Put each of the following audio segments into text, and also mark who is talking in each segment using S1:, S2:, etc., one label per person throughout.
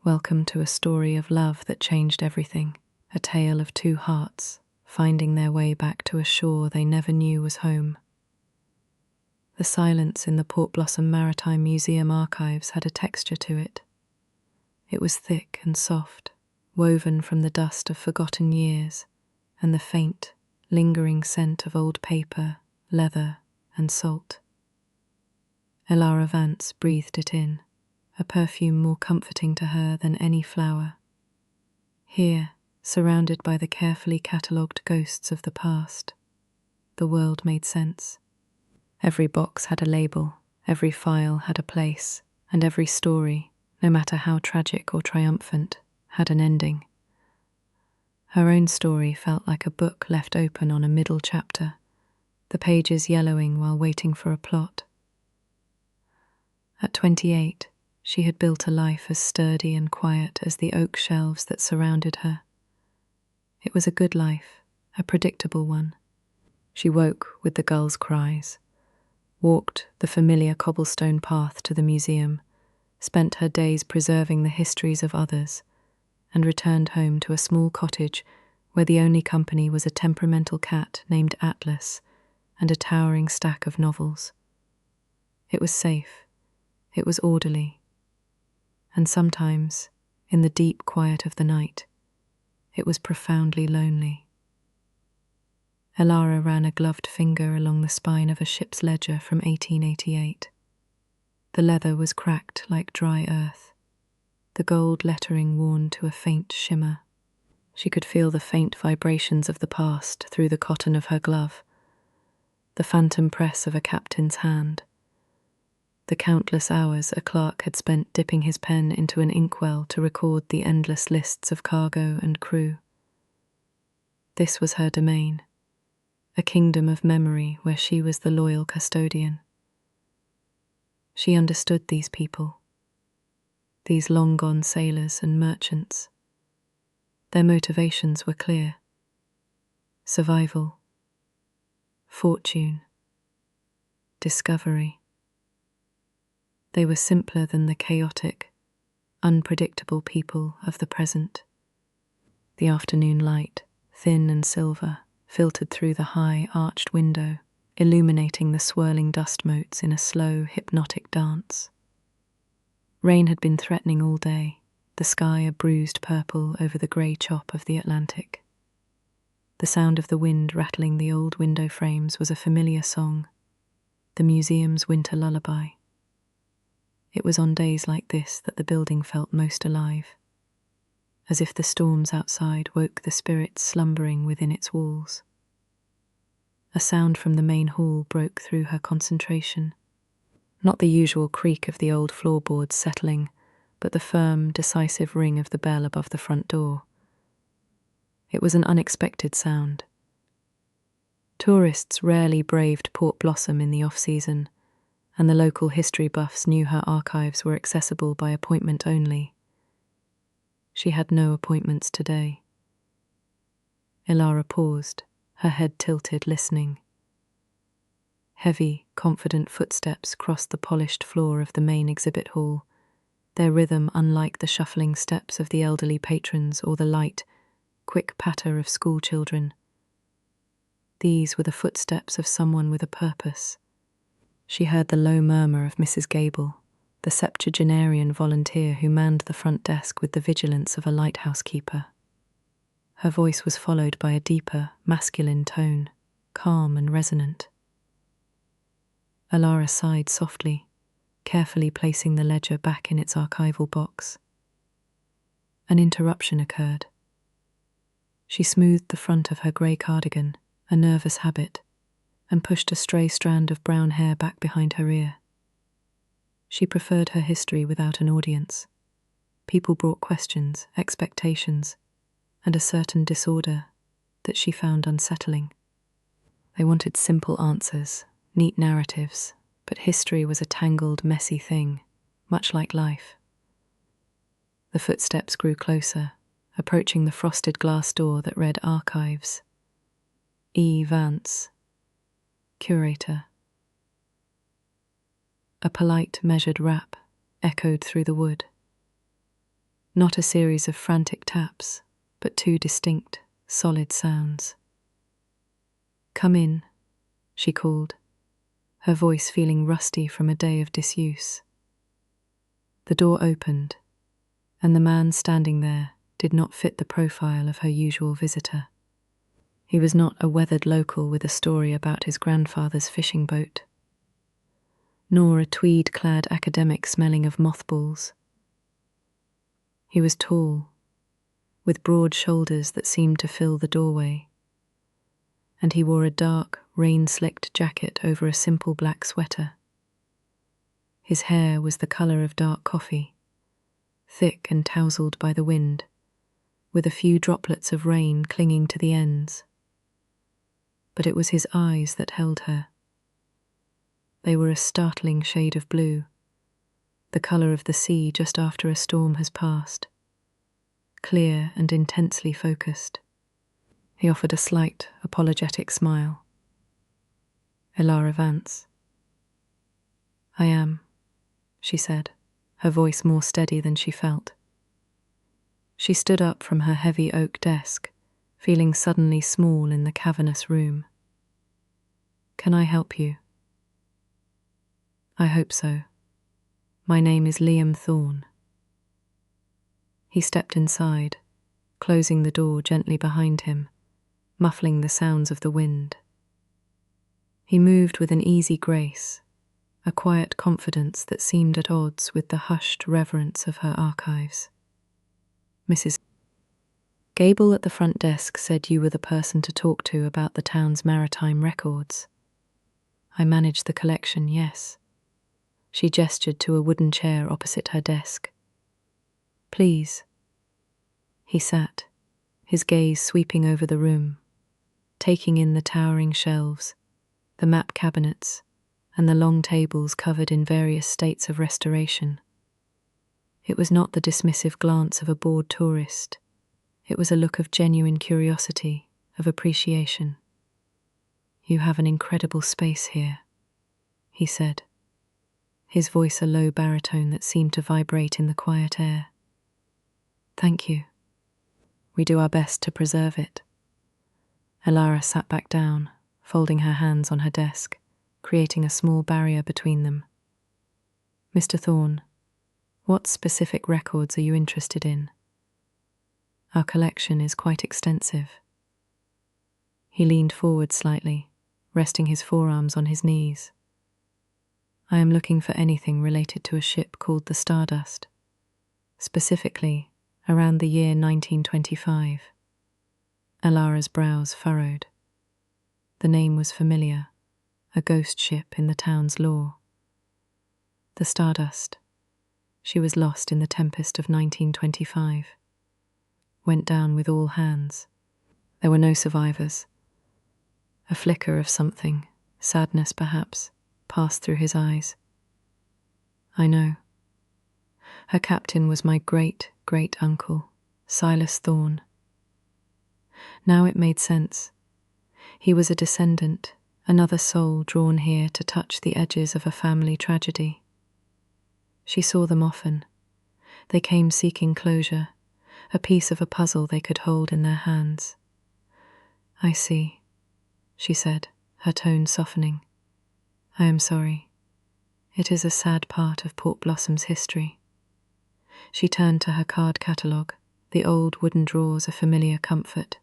S1: Welcome to a story of love that changed everything, a tale of two hearts finding their way back to a shore they never knew was home. The silence in the Port Blossom Maritime Museum archives had a texture to it. It was thick and soft, woven from the dust of forgotten years and the faint, lingering scent of old paper, leather, and salt. Elara Vance breathed it in, a perfume more comforting to her than any flower. Here, surrounded by the carefully catalogued ghosts of the past, the world made sense. Every box had a label, every file had a place, and every story, no matter how tragic or triumphant, had an ending. Her own story felt like a book left open on a middle chapter, the pages yellowing while waiting for a plot. At 28, she had built a life as sturdy and quiet as the oak shelves that surrounded her. It was a good life, a predictable one. She woke with the gulls' cries, walked the familiar cobblestone path to the museum, spent her days preserving the histories of others, and returned home to a small cottage where the only company was a temperamental cat named Atlas and a towering stack of novels. It was safe, it was orderly, and sometimes, in the deep quiet of the night, it was profoundly lonely. Elara ran a gloved finger along the spine of a ship's ledger from 1888. The leather was cracked like dry earth, the gold lettering worn to a faint shimmer. She could feel the faint vibrations of the past through the cotton of her glove, the phantom press of a captain's hand, the countless hours a clerk had spent dipping his pen into an inkwell to record the endless lists of cargo and crew. This was her domain, a kingdom of memory where she was the loyal custodian. She understood these people, these long-gone sailors and merchants. Their motivations were clear: survival, fortune, discovery. They were simpler than the chaotic, unpredictable people of the present. The afternoon light, thin and silver, filtered through the high, arched window, illuminating the swirling dust motes in a slow, hypnotic dance. Rain had been threatening all day, the sky a bruised purple over the grey chop of the Atlantic. The sound of the wind rattling the old window frames was a familiar song, the museum's winter lullaby. It was on days like this that the building felt most alive, as if the storms outside woke the spirits slumbering within its walls. A sound from the main hall broke through her concentration, not the usual creak of the old floorboards settling, but the firm, decisive ring of the bell above the front door. It was an unexpected sound. Tourists rarely braved Port Blossom in the off-season, and the local history buffs knew her archives were accessible by appointment only. She had no appointments today. Elara paused, her head tilted, listening. Heavy, confident footsteps crossed the polished floor of the main exhibit hall, their rhythm unlike the shuffling steps of the elderly patrons or the light, quick patter of school children. These were the footsteps of someone with a purpose. She heard the low murmur of Mrs. Gable, the septuagenarian volunteer who manned the front desk with the vigilance of a lighthouse keeper. Her voice was followed by a deeper, masculine tone, calm and resonant. Elara sighed softly, carefully placing the ledger back in its archival box. An interruption occurred. She smoothed the front of her grey cardigan, a nervous habit, and pushed a stray strand of brown hair back behind her ear. She preferred her history without an audience. People brought questions, expectations, and a certain disorder that she found unsettling. They wanted simple answers, neat narratives, but history was a tangled, messy thing, much like life. The footsteps grew closer, approaching the frosted glass door that read Archives. E. Vance, Curator. A polite, measured rap echoed through the wood. Not a series of frantic taps, but two distinct, solid sounds. "Come in," she called, her voice feeling rusty from a day of disuse. The door opened, and the man standing there did not fit the profile of her usual visitor. He was not a weathered local with a story about his grandfather's fishing boat, nor a tweed-clad academic smelling of mothballs. He was tall, with broad shoulders that seemed to fill the doorway, and he wore a dark, rain-slicked jacket over a simple black sweater. His hair was the colour of dark coffee, thick and tousled by the wind, with a few droplets of rain clinging to the ends. But it was his eyes that held her. They were a startling shade of blue, the colour of the sea just after a storm has passed, clear and intensely focused. He offered a slight, apologetic smile. "Elara Vance." "I am," she said, her voice more steady than she felt. She stood up from her heavy oak desk, feeling suddenly small in the cavernous room. "Can I help you?" "I hope so. My name is Liam Thorne." He stepped inside, closing the door gently behind him, muffling the sounds of the wind. He moved with an easy grace, a quiet confidence that seemed at odds with the hushed reverence of her archives. "Mrs. Gable at the front desk said you were the person to talk to about the town's maritime records." "I manage the collection, yes." She gestured to a wooden chair opposite her desk. "Please." He sat, his gaze sweeping over the room, taking in the towering shelves, the map cabinets, and the long tables covered in various states of restoration. It was not the dismissive glance of a bored tourist. It was a look of genuine curiosity, of appreciation. "You have an incredible space here," he said, his voice a low baritone that seemed to vibrate in the quiet air. "Thank you. We do our best to preserve it." Elara sat back down, folding her hands on her desk, creating a small barrier between them. "Mr. Thorne, what specific records are you interested in? Our collection is quite extensive." He leaned forward slightly, resting his forearms on his knees. "I am looking for anything related to a ship called the Stardust, specifically around the year 1925. Elara's brows furrowed. The name was familiar, a ghost ship in the town's lore. The Stardust. She was lost in the tempest of 1925. Went down with all hands. There were no survivors. A flicker of something, sadness perhaps, passed through his eyes. "I know. Her captain was my great-great-uncle, Silas Thorne." Now it made sense. He was a descendant, another soul drawn here to touch the edges of a family tragedy. She saw them often. They came seeking closure, a piece of a puzzle they could hold in their hands. "I see," she said, her tone softening. "I am sorry. It is a sad part of Port Blossom's history." She turned to her card catalogue, the old wooden drawers a familiar comfort.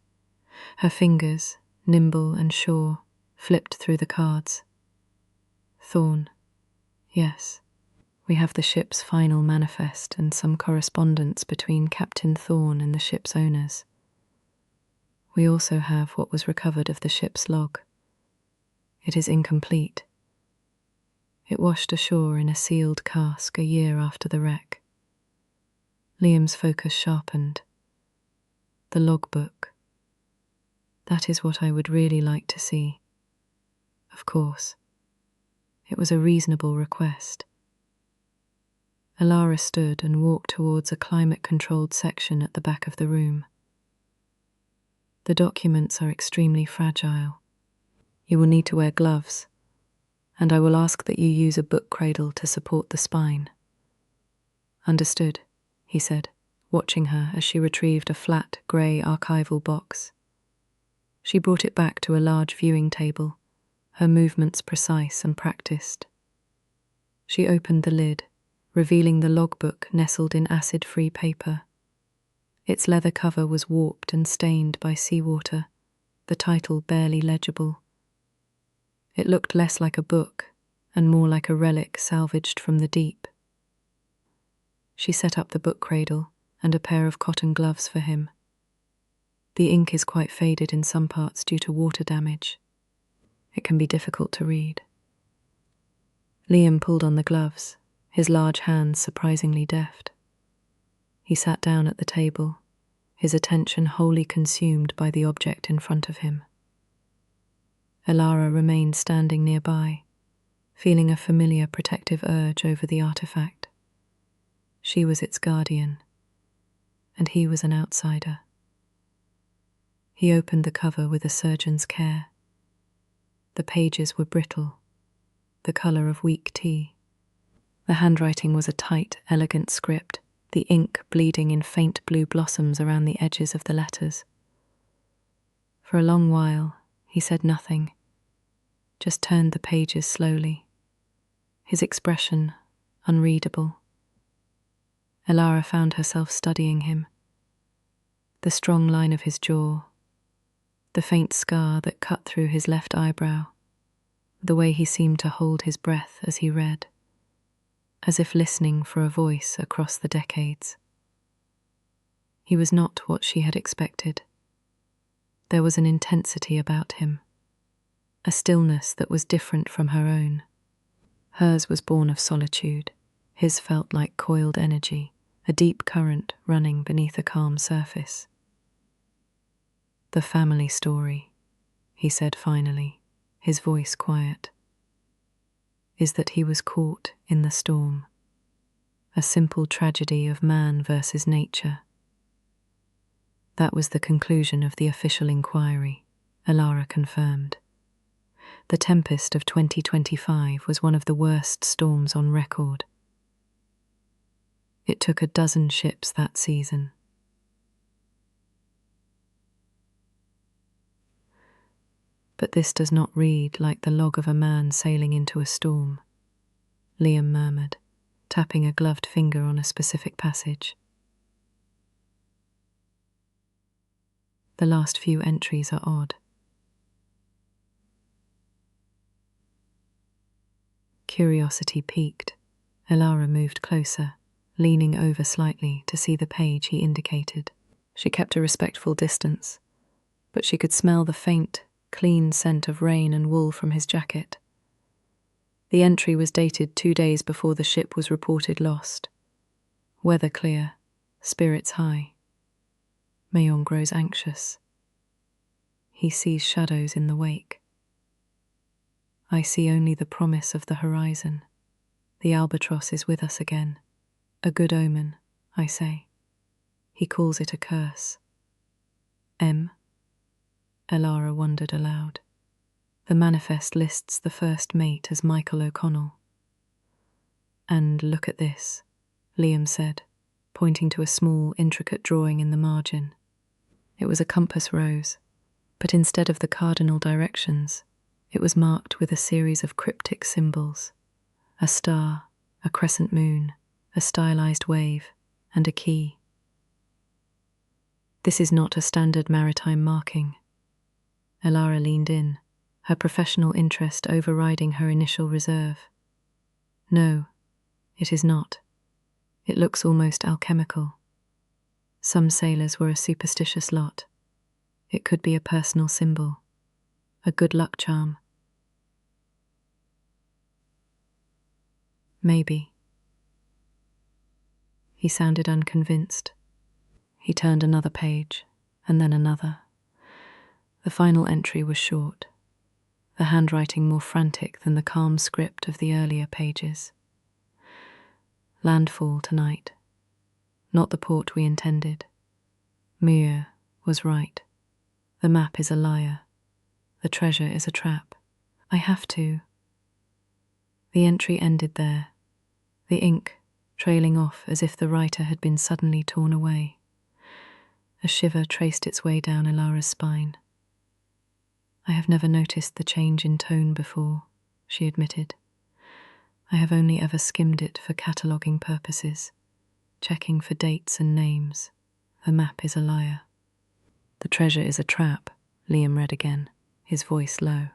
S1: Her fingers, nimble and sure, flipped through the cards. "Thorne. Yes. We have the ship's final manifest and some correspondence between Captain Thorne and the ship's owners. We also have what was recovered of the ship's log. It is incomplete. It washed ashore in a sealed cask a year after the wreck." Liam's focus sharpened. "The logbook. That is what I would really like to see." Of course. It was a reasonable request. Elara stood and walked towards a climate-controlled section at the back of the room. "The documents are extremely fragile. You will need to wear gloves, and I will ask that you use a book cradle to support the spine." "Understood," he said, watching her as she retrieved a flat, grey archival box. She brought it back to a large viewing table, her movements precise and practiced. She opened the lid, revealing the logbook nestled in acid-free paper. Its leather cover was warped and stained by seawater, the title barely legible. It looked less like a book and more like a relic salvaged from the deep. She set up the book cradle and a pair of cotton gloves for him. The ink is quite faded in some parts due to water damage. It can be difficult to read. Liam pulled on the gloves, his large hands surprisingly deft. He sat down at the table, his attention wholly consumed by the object in front of him. Elara remained standing nearby, feeling a familiar protective urge over the artifact. She was its guardian, and he was an outsider. He opened the cover with a surgeon's care. The pages were brittle, the colour of weak tea. The handwriting was a tight, elegant script, the ink bleeding in faint blue blossoms around the edges of the letters. For a long while, he said nothing, just turned the pages slowly, his expression unreadable. Elara found herself studying him. The strong line of his jaw, the faint scar that cut through his left eyebrow, the way he seemed to hold his breath as he read, as if listening for a voice across the decades. He was not what she had expected. There was an intensity about him, a stillness that was different from her own. Hers was born of solitude. His felt like coiled energy, a deep current running beneath a calm surface. "The family story," he said finally, his voice quiet, "is that he was caught in the storm, a simple tragedy of man versus nature." That was the conclusion of the official inquiry, Elara confirmed. The tempest of 2025 was one of the worst storms on record. It took 12 ships that season. "But this does not read like the log of a man sailing into a storm," Liam murmured, tapping a gloved finger on a specific passage. "The last few entries are odd." Curiosity piqued. Elara moved closer, leaning over slightly to see the page he indicated. She kept a respectful distance, but she could smell the faint, clean scent of rain and wool from his jacket. The entry was dated 2 days before the ship was reported lost. Weather clear, spirits high. Mayon grows anxious. He sees shadows in the wake. "I see only the promise of the horizon. The albatross is with us again. A good omen, I say." He calls it a curse. "M?" Elara wondered aloud. The manifest lists the first mate as Michael O'Connell. "And look at this," Liam said, pointing to a small, intricate drawing in the margin. It was a compass rose, but instead of the cardinal directions, it was marked with a series of cryptic symbols: a star, a crescent moon, a stylized wave, and a key. "This is not a standard maritime marking." Elara leaned in, her professional interest overriding her initial reserve. "No, it is not. It looks almost alchemical. Some sailors were a superstitious lot. It could be a personal symbol, a good luck charm." "Maybe." He sounded unconvinced. He turned another page, and then another. The final entry was short, the handwriting more frantic than the calm script of the earlier pages. "Landfall tonight. Not the port we intended. Muir was right. The map is a liar. The treasure is a trap. I have to." The entry ended there, the ink trailing off as if the writer had been suddenly torn away. A shiver traced its way down Elara's spine. I have never noticed the change in tone before, she admitted. I have only ever skimmed it for cataloguing purposes, checking for dates and names. The map is a liar. The treasure is a trap, Liam read again, his voice low.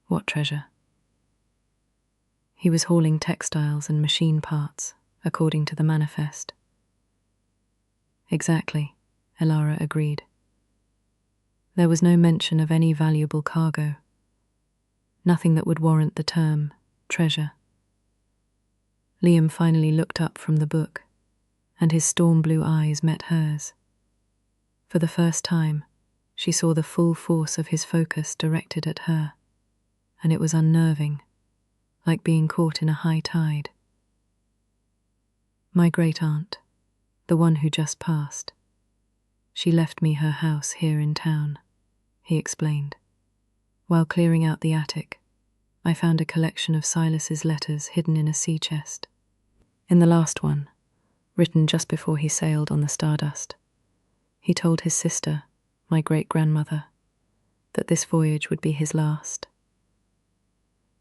S1: What treasure? He was hauling textiles and machine parts, according to the manifest. Exactly, Elara agreed. There was no mention of any valuable cargo. Nothing that would warrant the term treasure. Liam finally looked up from the book, and his storm blue eyes met hers. For the first time, she saw the full force of his focus directed at her, and it was unnerving, like being caught in a high tide. My great-aunt, the one who just passed. She left me her house here in town, he explained. While clearing out the attic, I found a collection of Silas's letters hidden in a sea chest. In the last one, written just before he sailed on the Stardust, he told his sister, my great-grandmother, that this voyage would be his last.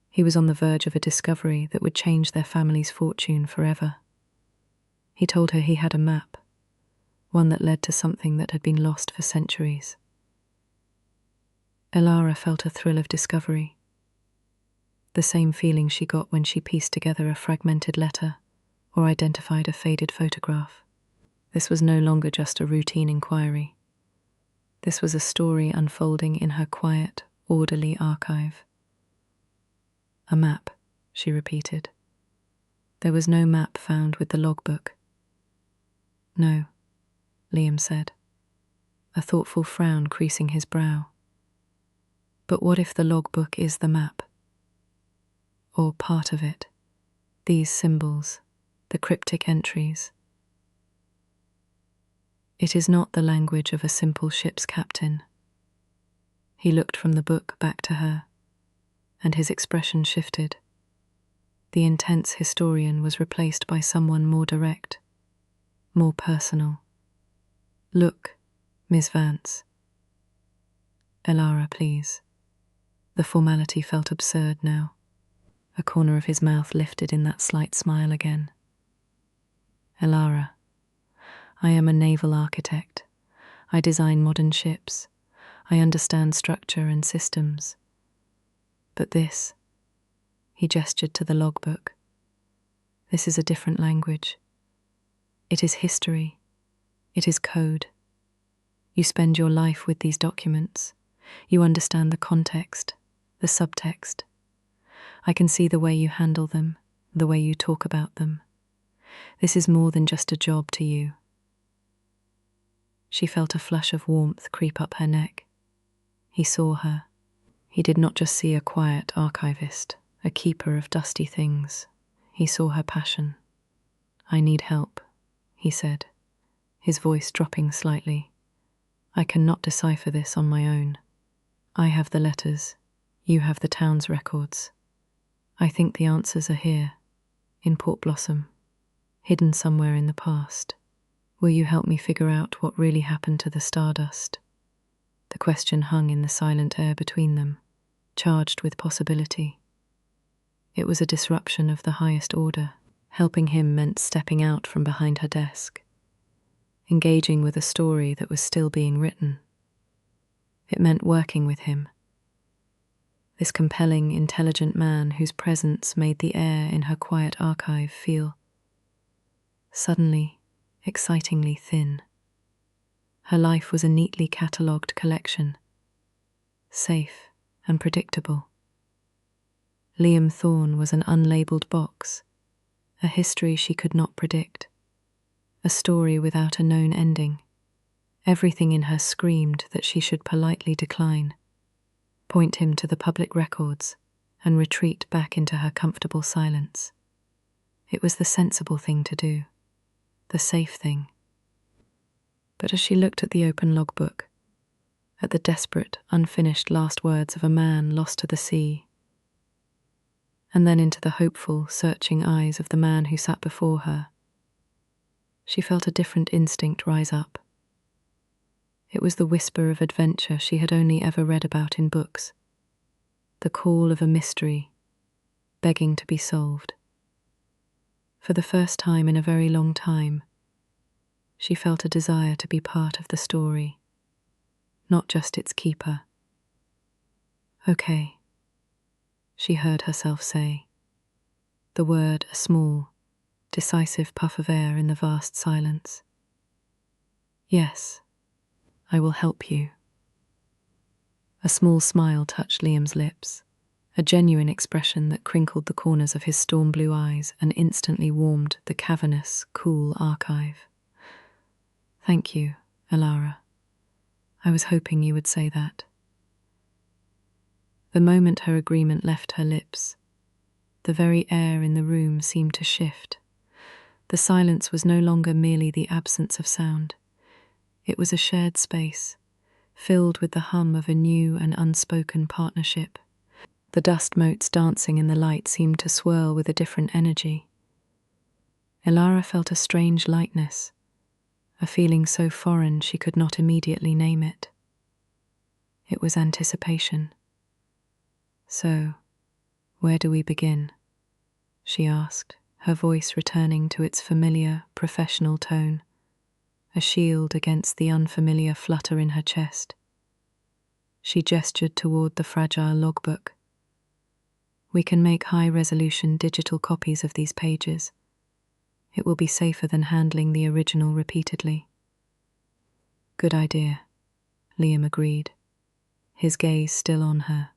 S1: He was on the verge of a discovery that would change their family's fortune forever. He told her he had a map, one that led to something that had been lost for centuries. Elara felt a thrill of discovery, the same feeling she got when she pieced together a fragmented letter or identified a faded photograph. This was no longer just a routine inquiry. This was a story unfolding in her quiet, orderly archive. A map, she repeated. There was no map found with the logbook. No, Liam said, a thoughtful frown creasing his brow. But what if the logbook is the map? Or part of it? These symbols, the cryptic entries. It is not the language of a simple ship's captain. He looked from the book back to her, and his expression shifted. The intense historian was replaced by someone more direct, more personal. Look, Miss Vance. Elara, please. The formality felt absurd now. A corner of his mouth lifted in that slight smile again. Elara, I am a naval architect. I design modern ships. I understand structure and systems. But this, he gestured to the logbook. This is a different language. It is history. It is code. You spend your life with these documents. You understand the context, the subtext. I can see the way you handle them, the way you talk about them. This is more than just a job to you. She felt a flush of warmth creep up her neck. He saw her. He did not just see a quiet archivist, a keeper of dusty things. He saw her passion. I need help, he said, his voice dropping slightly. I cannot decipher this on my own. I have the letters. You have the town's records. I think the answers are here, in Port Blossom, hidden somewhere in the past. Will you help me figure out what really happened to the Stardust? The question hung in the silent air between them, charged with possibility. It was a disruption of the highest order. Helping him meant stepping out from behind her desk, engaging with a story that was still being written. It meant working with him. This compelling, intelligent man whose presence made the air in her quiet archive feel suddenly, excitingly thin. Her life was a neatly catalogued collection, safe and predictable. Liam Thorne was an unlabeled box, a history she could not predict, a story without a known ending. Everything in her screamed that she should politely decline, point him to the public records, and retreat back into her comfortable silence. It was the sensible thing to do, the safe thing. But as she looked at the open logbook, at the desperate, unfinished last words of a man lost to the sea, and then into the hopeful, searching eyes of the man who sat before her. She felt a different instinct rise up. It was the whisper of adventure she had only ever read about in books, the call of a mystery, begging to be solved. For the first time in a very long time, she felt a desire to be part of the story, not just its keeper. "Okay," she heard herself say, the word a small, decisive puff of air in the vast silence. "Yes, I will help you." A small smile touched Liam's lips, a genuine expression that crinkled the corners of his storm blue eyes and instantly warmed the cavernous, cool archive. "Thank you, Elara. I was hoping you would say that." The moment her agreement left her lips, the very air in the room seemed to shift. The silence was no longer merely the absence of sound. It was a shared space, filled with the hum of a new and unspoken partnership. The dust motes dancing in the light seemed to swirl with a different energy. Elara felt a strange lightness, a feeling so foreign she could not immediately name it. It was anticipation. "So, where do we begin?" she asked, her voice returning to its familiar, professional tone, a shield against the unfamiliar flutter in her chest. She gestured toward the fragile logbook. "We can make high-resolution digital copies of these pages. It will be safer than handling the original repeatedly." "Good idea," Liam agreed, his gaze still on her.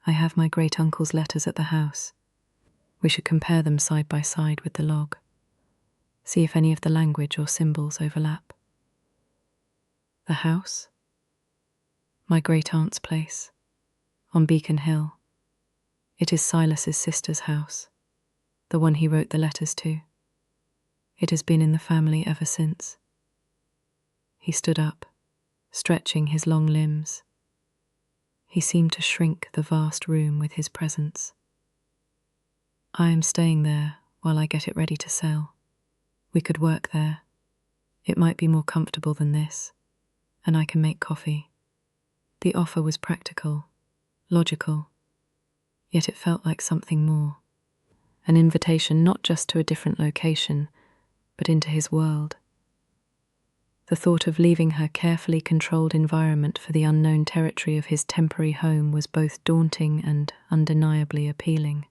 S1: "I have my great-uncle's letters at the house. We should compare them side by side with the log. See if any of the language or symbols overlap." "The house?" "My great-aunt's place, on Beacon Hill. It is Silas's sister's house, the one he wrote the letters to. It has been in the family ever since." He stood up, stretching his long limbs. He seemed to shrink the vast room with his presence. "I am staying there while I get it ready to sell. We could work there. It might be more comfortable than this, and I can make coffee." The offer was practical, logical, yet it felt like something more. An invitation not just to a different location, but into his world. The thought of leaving her carefully controlled environment for the unknown territory of his temporary home was both daunting and undeniably appealing.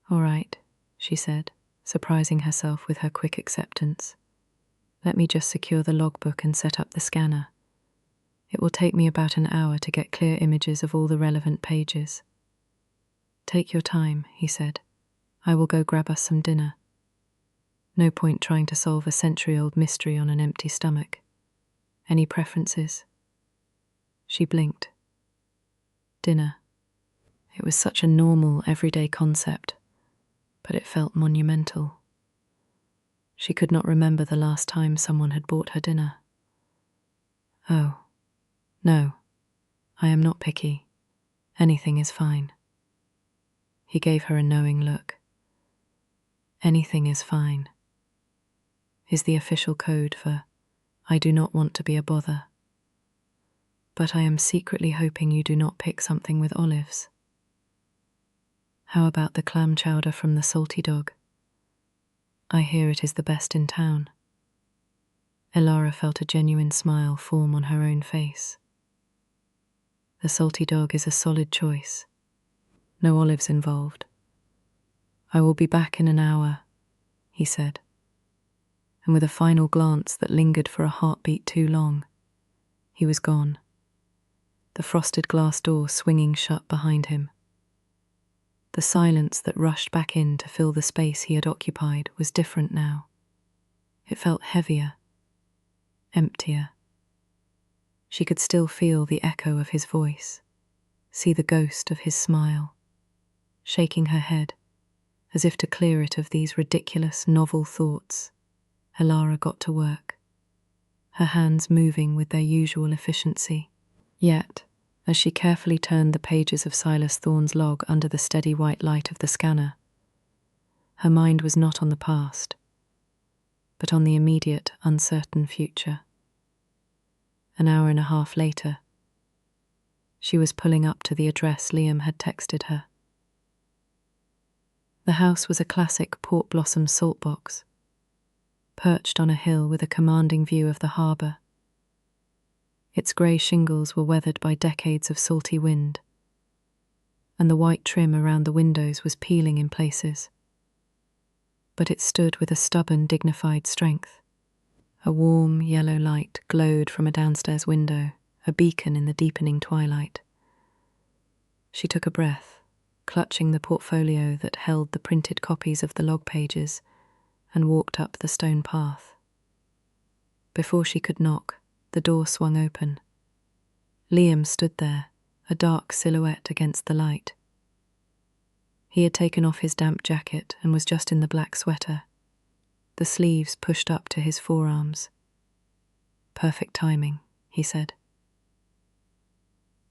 S1: "All right," she said, surprising herself with her quick acceptance. "Let me just secure the logbook and set up the scanner. It will take me about an hour to get clear images of all the relevant pages." "Take your time," he said. "I will go grab us some dinner. No point trying to solve a century-old mystery on an empty stomach. Any preferences?" She blinked. Dinner. It was such a normal, everyday concept, but it felt monumental. She could not remember the last time someone had bought her dinner. "Oh, no, I am not picky. Anything is fine." He gave her a knowing look. "Anything is fine" is the official code for "I do not want to be a bother. But I am secretly hoping you do not pick something with olives. How about the clam chowder from the Salty Dog? I hear it is the best in town." Elara felt a genuine smile form on her own face. The Salty Dog is a solid choice. No olives involved. "I will be back in an hour," he said. And with a final glance that lingered for a heartbeat too long, he was gone, the frosted glass door swinging shut behind him. The silence that rushed back in to fill the space he had occupied was different now. It felt heavier, emptier. She could still feel the echo of his voice, see the ghost of his smile. Shaking her head, as if to clear it of these ridiculous, novel thoughts, Elara got to work, her hands moving with their usual efficiency. Yet, As she carefully turned the pages of Silas Thorne's log under the steady white light of the scanner, her mind was not on the past, but on the immediate, uncertain future. An hour and a half later, she was pulling up to the address Liam had texted her. The house was a classic Port Blossom salt box, perched on a hill with a commanding view of the harbour. Its grey shingles were weathered by decades of salty wind, and the white trim around the windows was peeling in places. But it stood with a stubborn, dignified strength. A warm, yellow light glowed from a downstairs window, a beacon in the deepening twilight. She took a breath, clutching the portfolio that held the printed copies of the log pages, and walked up the stone path. Before she could knock, the door swung open. Liam stood there, a dark silhouette against the light. He had taken off his damp jacket and was just in the black sweater, the sleeves pushed up to his forearms. "Perfect timing," he said.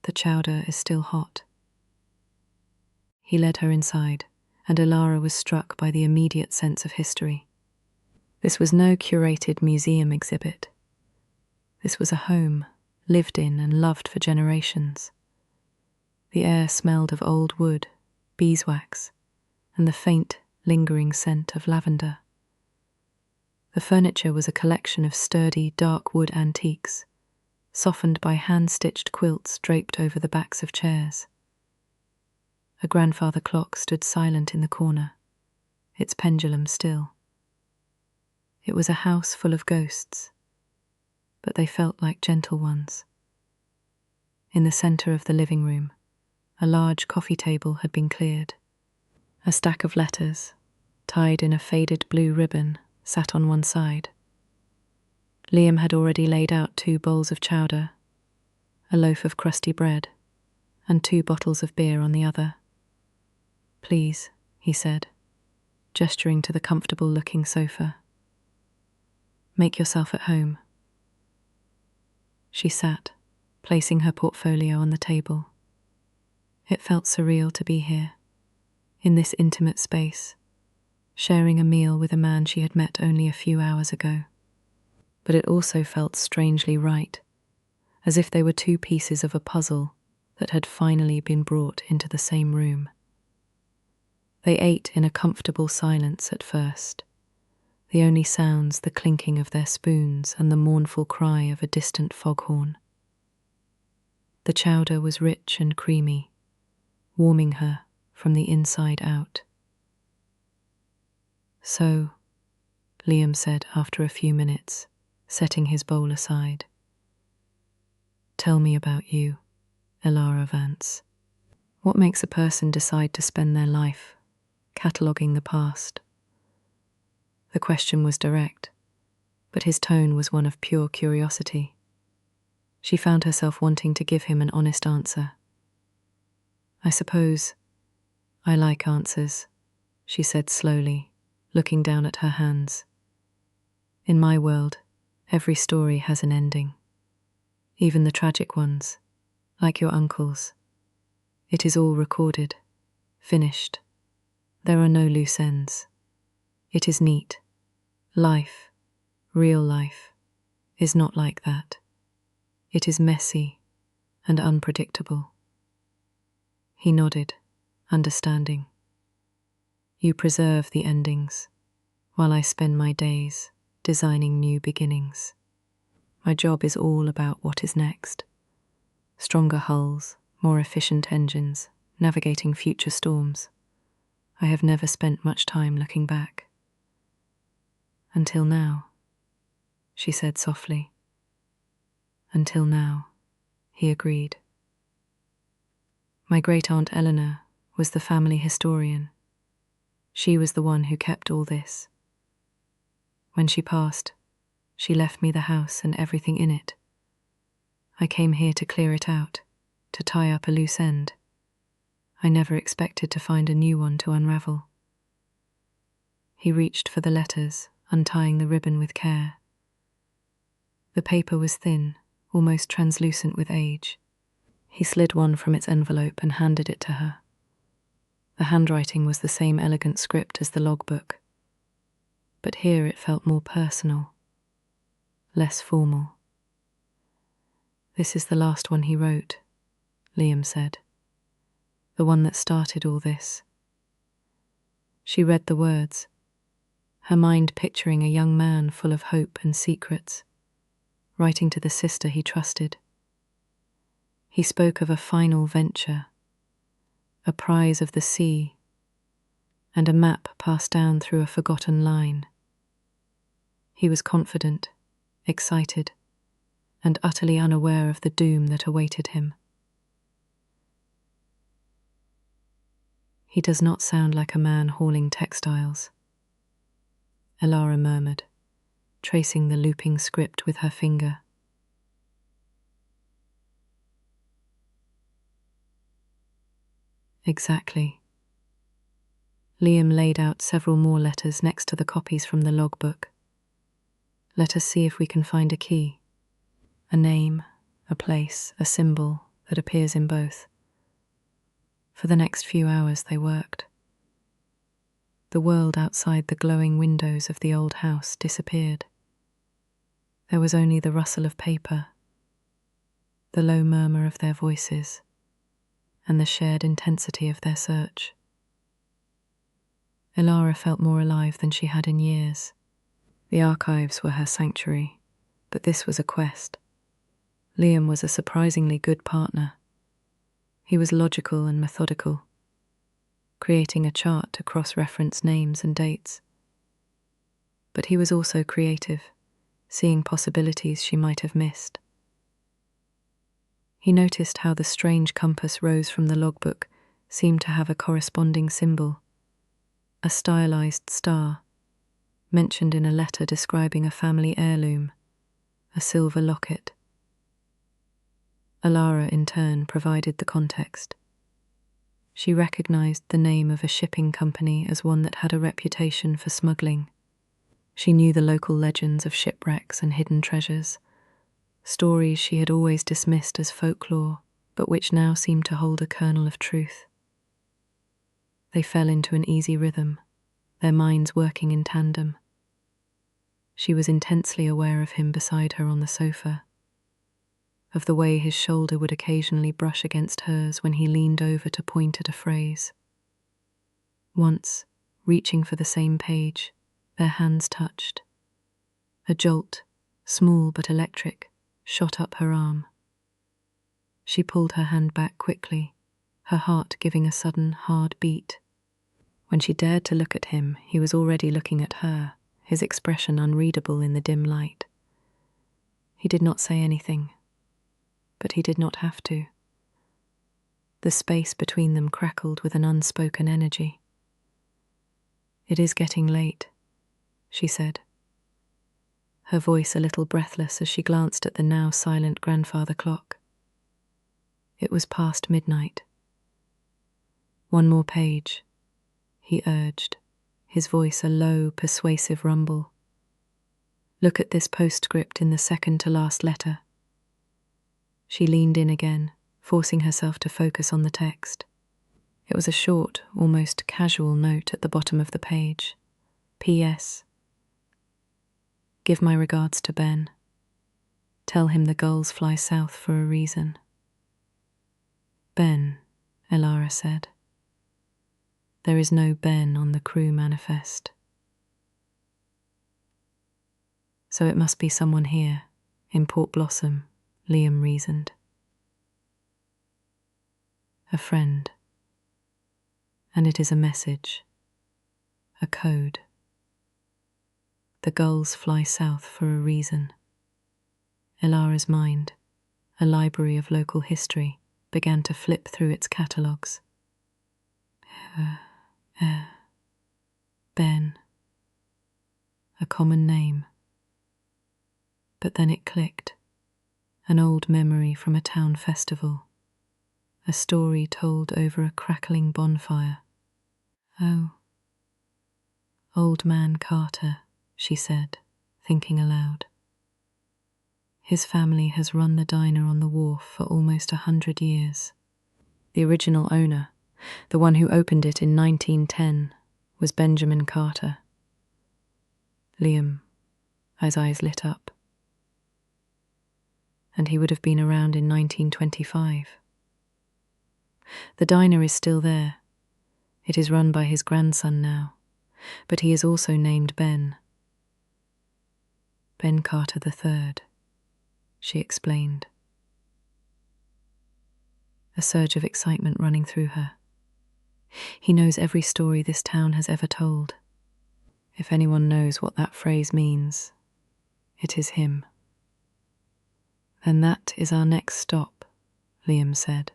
S1: "The chowder is still hot." He led her inside, and Elara was struck by the immediate sense of history. This was no curated museum exhibit. This was a home, lived in and loved for generations. The air smelled of old wood, beeswax, and the faint, lingering scent of lavender. The furniture was a collection of sturdy, dark wood antiques, softened by hand-stitched quilts draped over the backs of chairs. A grandfather clock stood silent in the corner, its pendulum still. It was a house full of ghosts, but they felt like gentle ones. In the centre of the living room, a large coffee table had been cleared. A stack of letters, tied in a faded blue ribbon, sat on one side. Liam had already laid out 2 bowls of chowder, a loaf of crusty bread, and 2 bottles of beer on the other. "Please," he said, gesturing to the comfortable-looking sofa. "Make yourself at home." She sat, placing her portfolio on the table. It felt surreal to be here, in this intimate space, sharing a meal with a man she had met only a few hours ago. But it also felt strangely right, as if they were 2 pieces of a puzzle that had finally been brought into the same room. They ate in a comfortable silence at first, the only sounds the clinking of their spoons and the mournful cry of a distant foghorn. The chowder was rich and creamy, warming her from the inside out. "So," Liam said after a few minutes, setting his bowl aside, "tell me about you, Elara Vance. What makes a person decide to spend their life cataloguing the past?" The question was direct, but his tone was one of pure curiosity. She found herself wanting to give him an honest answer. "I suppose I like answers," she said slowly, looking down at her hands. "In my world, every story has an ending. Even the tragic ones, like your uncle's. It is all recorded, finished. There are no loose ends. It is neat. Life, real life, is not like that. It is messy and unpredictable." He nodded, understanding. "You preserve the endings, while I spend my days designing new beginnings. My job is all about what is next. Stronger hulls, more efficient engines, navigating future storms. I have never spent much time looking back." "Until now," she said softly. "Until now," he agreed. "My great-aunt Eleanor was the family historian. She was the one who kept all this. When she passed, she left me the house and everything in it. I came here to clear it out, to tie up a loose end. I never expected to find a new one to unravel." He reached for the letters, untying the ribbon with care. The paper was thin, almost translucent with age. He slid one from its envelope and handed it to her. The handwriting was the same elegant script as the logbook, but here it felt more personal, less formal. "This is the last one he wrote," Liam said. "The one that started all this." She read the words, her mind picturing a young man full of hope and secrets, writing to the sister he trusted. He spoke of a final venture, a prize of the sea, and a map passed down through a forgotten line. He was confident, excited, and utterly unaware of the doom that awaited him. "He does not sound like a man hauling textiles," Elara murmured, tracing the looping script with her finger. "Exactly." Liam laid out several more letters next to the copies from the logbook. "Let us see if we can find a key. A name, a place, a symbol that appears in both." For the next few hours they worked. The world outside the glowing windows of the old house disappeared. There was only the rustle of paper, the low murmur of their voices, and the shared intensity of their search. Elara felt more alive than she had in years. The archives were her sanctuary, but this was a quest. Liam was a surprisingly good partner. He was logical and methodical, creating a chart to cross-reference names and dates. But he was also creative, seeing possibilities she might have missed. He noticed how the strange compass rose from the logbook seemed to have a corresponding symbol, a stylized star, mentioned in a letter describing a family heirloom, a silver locket. Elara, in turn, provided the context. She recognized the name of a shipping company as one that had a reputation for smuggling. She knew the local legends of shipwrecks and hidden treasures, stories she had always dismissed as folklore, but which now seemed to hold a kernel of truth. They fell into an easy rhythm, their minds working in tandem. She was intensely aware of him beside her on the sofa, of the way his shoulder would occasionally brush against hers when he leaned over to point at a phrase. Once, reaching for the same page, their hands touched. A jolt, small but electric, shot up her arm. She pulled her hand back quickly, her heart giving a sudden, hard beat. When she dared to look at him, he was already looking at her, his expression unreadable in the dim light. He did not say anything, but he did not have to. The space between them crackled with an unspoken energy. "It is getting late," she said, her voice a little breathless as she glanced at the now silent grandfather clock. It was past midnight. "One more page," he urged, his voice a low, persuasive rumble. "Look at this postscript in the second to last letter." She leaned in again, forcing herself to focus on the text. It was a short, almost casual note at the bottom of the page. "P.S. Give my regards to Ben. Tell him the gulls fly south for a reason." "Ben," Elara said. "There is no Ben on the crew manifest." "So it must be someone here, in Port Blossom," Liam reasoned. "A friend. And it is a message. A code. The gulls fly south for a reason." Elara's mind, a library of local history, began to flip through its catalogues. Ben. A common name. But then it clicked. An old memory from a town festival. A story told over a crackling bonfire. "Oh. Old Man Carter," she said, thinking aloud. His family has run the diner on the wharf for almost 100 years. The original owner, the one who opened it in 1910, was Benjamin Carter. Liam, his eyes lit up. And he would have been around in 1925. The diner is still there. It is run by his grandson now, but he is also named Ben. Ben Carter III, she explained. A surge of excitement running through her. He knows every story this town has ever told. If anyone knows what that phrase means, it is him. Then that is our next stop, Liam said,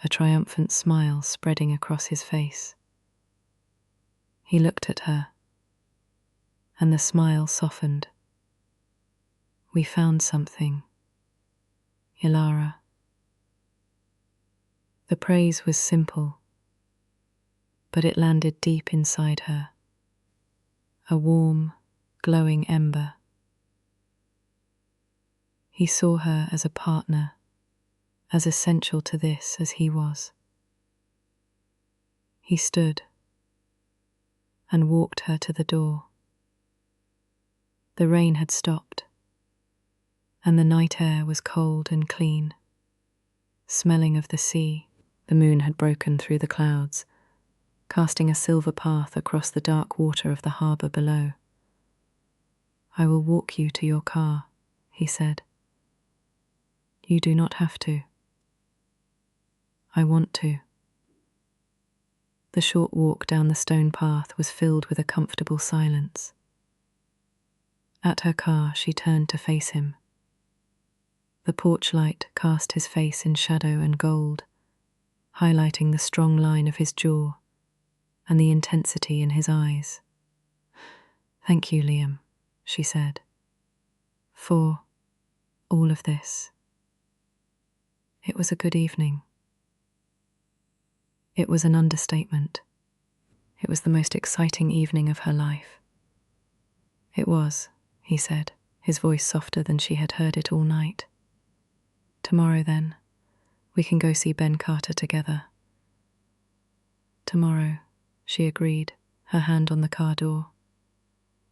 S1: a triumphant smile spreading across his face. He looked at her, and the smile softened. We found something, Elara. The praise was simple, but it landed deep inside her, a warm, glowing ember. He saw her as a partner, as essential to this as he was. He stood and walked her to the door. The rain had stopped, and the night air was cold and clean, smelling of the sea. The moon had broken through the clouds, casting a silver path across the dark water of the harbour below. I will walk you to your car, he said. You do not have to. I want to. The short walk down the stone path was filled with a comfortable silence. At her car, she turned to face him. The porch light cast his face in shadow and gold, highlighting the strong line of his jaw and the intensity in his eyes. Thank you, Liam, she said, for all of this. It was a good evening. It was an understatement. It was the most exciting evening of her life. It was, he said, his voice softer than she had heard it all night. Tomorrow, then, we can go see Ben Carter together. Tomorrow, she agreed, her hand on the car door.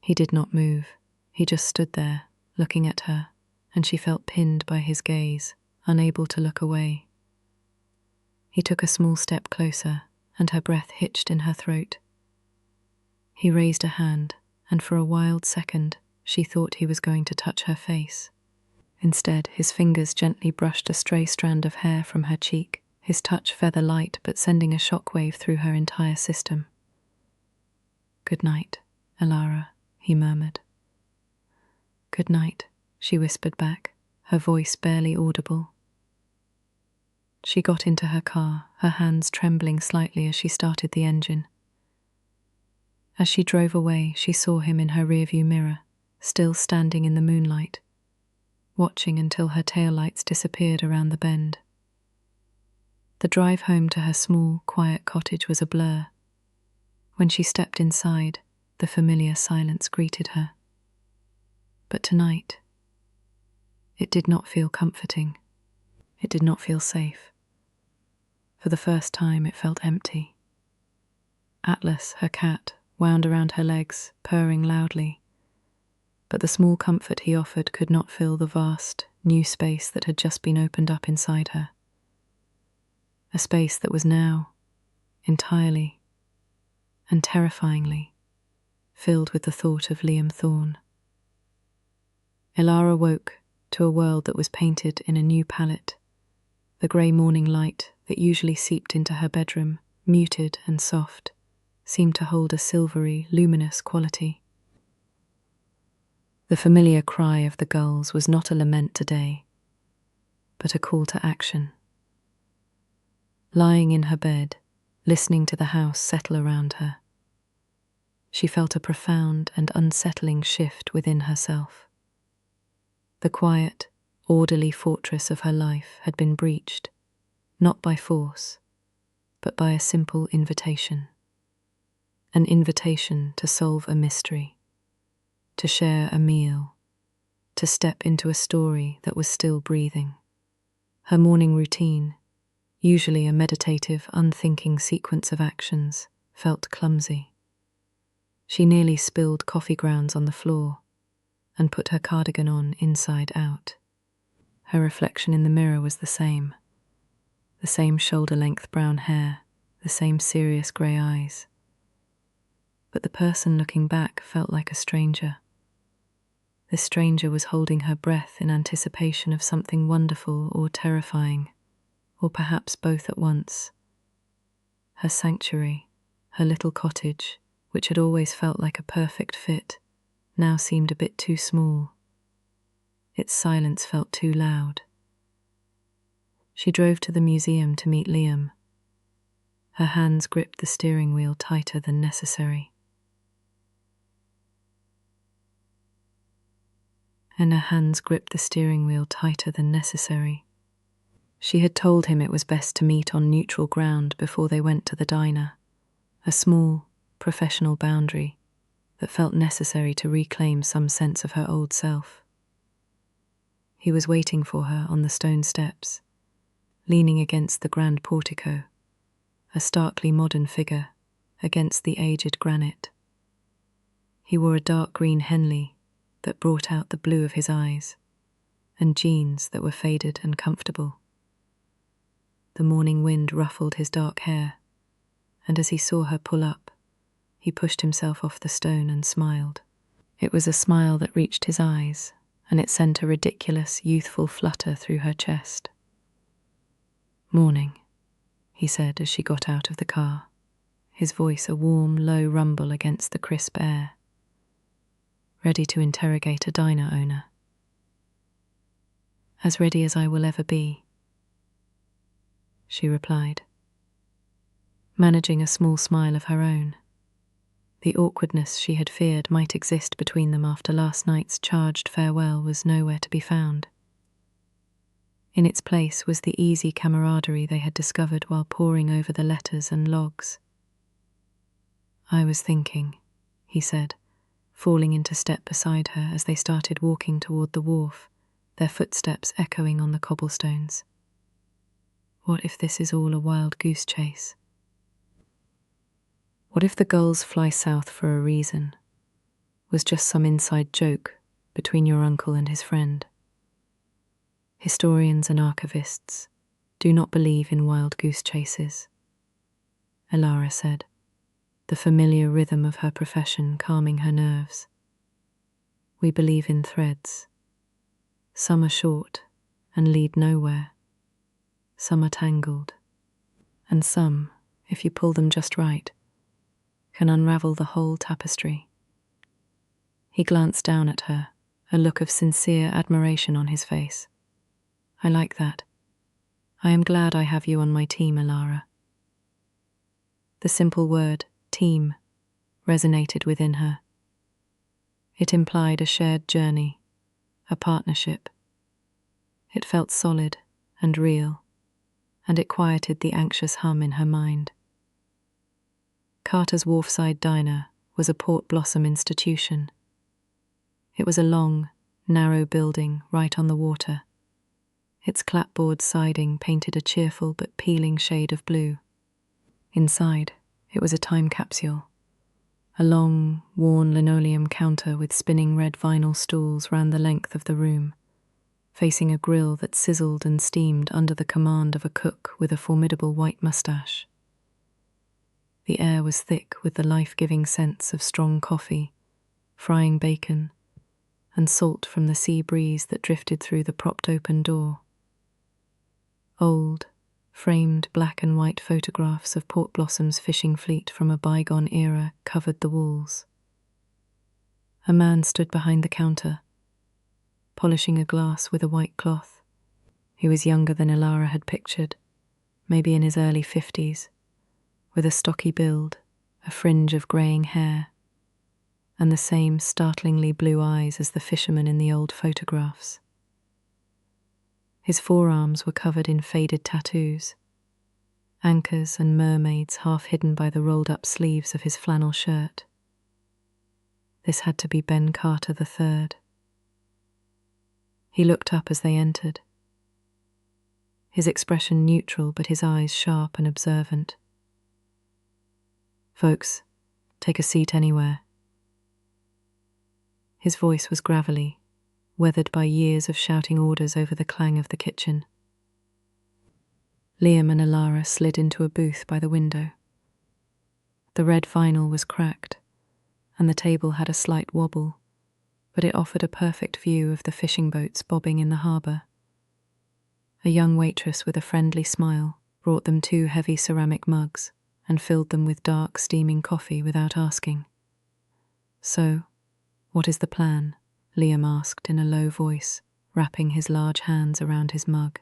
S1: He did not move. He just stood there, looking at her, and she felt pinned by his gaze, unable to look away. He took a small step closer, and her breath hitched in her throat. He raised a hand, and for a wild second, she thought he was going to touch her face. Instead, his fingers gently brushed a stray strand of hair from her cheek, his touch feather light but sending a shockwave through her entire system. Good night, Elara, he murmured. Good night, she whispered back, her voice barely audible. She got into her car, her hands trembling slightly as she started the engine. As she drove away, she saw him in her rearview mirror, still standing in the moonlight, watching until her taillights disappeared around the bend. The drive home to her small, quiet cottage was a blur. When she stepped inside, the familiar silence greeted her. But tonight, it did not feel comforting. It did not feel safe. For the first time, it felt empty. Atlas, her cat, wound around her legs, purring loudly. But the small comfort he offered could not fill the vast, new space that had just been opened up inside her. A space that was now, entirely and terrifyingly, filled with the thought of Liam Thorne. Elara woke to a world that was painted in a new palette. The grey morning light that usually seeped into her bedroom, muted and soft, seemed to hold a silvery, luminous quality. The familiar cry of the gulls was not a lament today, but a call to action. Lying in her bed, listening to the house settle around her, she felt a profound and unsettling shift within herself. The quiet, orderly fortress of her life had been breached, not by force, but by a simple invitation. An invitation to solve a mystery, to share a meal, to to step into a story that was still breathing. Her morning routine, usually a meditative, unthinking sequence of actions, felt clumsy. She nearly spilled coffee grounds on the floor and put her cardigan on inside out. Her reflection in the mirror was the same shoulder-length brown hair, the same serious grey eyes. But the person looking back felt like a stranger. This stranger was holding her breath in anticipation of something wonderful or terrifying, or perhaps both at once. Her sanctuary, her little cottage, which had always felt like a perfect fit, now seemed a bit too small. Its silence felt too loud. She drove to the museum to meet Liam. Her hands gripped the steering wheel tighter than necessary. She had told him it was best to meet on neutral ground before they went to the diner, a small, professional boundary that felt necessary to reclaim some sense of her old self. He was waiting for her on the stone steps, leaning against the grand portico, a starkly modern figure against the aged granite. He wore a dark green Henley that brought out the blue of his eyes, and jeans that were faded and comfortable. The morning wind ruffled his dark hair, and as he saw her pull up, he pushed himself off the stone and smiled. It was a smile that reached his eyes, and it sent a ridiculous, youthful flutter through her chest. "Morning," he said as she got out of the car, his voice a warm, low rumble against the crisp air. "Ready to interrogate a diner owner?" "As ready as I will ever be," she replied, managing a small smile of her own. The awkwardness she had feared might exist between them after last night's charged farewell was nowhere to be found. In its place was the easy camaraderie they had discovered while poring over the letters and logs. "I was thinking," he said, falling into step beside her as they started walking toward the wharf, their footsteps echoing on the cobblestones. "What if this is all a wild goose chase? What if the gulls fly south for a reason was just some inside joke between your uncle and his friend? Historians and archivists do not believe in wild goose chases," Elara said, the familiar rhythm of her profession calming her nerves. "We believe in threads. Some are short and lead nowhere. Some are tangled. And some, if you pull them just right, can unravel the whole tapestry." He glanced down at her, a look of sincere admiration on his face. "I like that. I am glad I have you on my team, Elara." The simple word, team, resonated within her. It implied a shared journey, a partnership. It felt solid and real, and it quieted the anxious hum in her mind. Carter's Wharfside Diner was a Port Blossom institution. It was a long, narrow building right on the water. Its clapboard siding painted a cheerful but peeling shade of blue. Inside, it was a time capsule. A long, worn linoleum counter with spinning red vinyl stools ran the length of the room, facing a grill that sizzled and steamed under the command of a cook with a formidable white mustache. The air was thick with the life-giving scents of strong coffee, frying bacon, and salt from the sea breeze that drifted through the propped-open door. Old, framed black and white photographs of Port Blossom's fishing fleet from a bygone era covered the walls. A man stood behind the counter, polishing a glass with a white cloth. He was younger than Elara had pictured, maybe in his early 50s, with a stocky build, a fringe of greying hair, and the same startlingly blue eyes as the fisherman in the old photographs. His forearms were covered in faded tattoos, anchors and mermaids half hidden by the rolled-up sleeves of his flannel shirt. This had to be Ben Carter III. He looked up as they entered, his expression neutral but his eyes sharp and observant. "Folks, take a seat anywhere." His voice was gravelly, weathered by years of shouting orders over the clang of the kitchen. Liam and Elara slid into a booth by the window. The red vinyl was cracked, and the table had a slight wobble, but it offered a perfect view of the fishing boats bobbing in the harbour. A young waitress with a friendly smile brought them 2 heavy ceramic mugs and filled them with dark, steaming coffee without asking. "So, what is the plan?" Liam asked in a low voice, wrapping his large hands around his mug.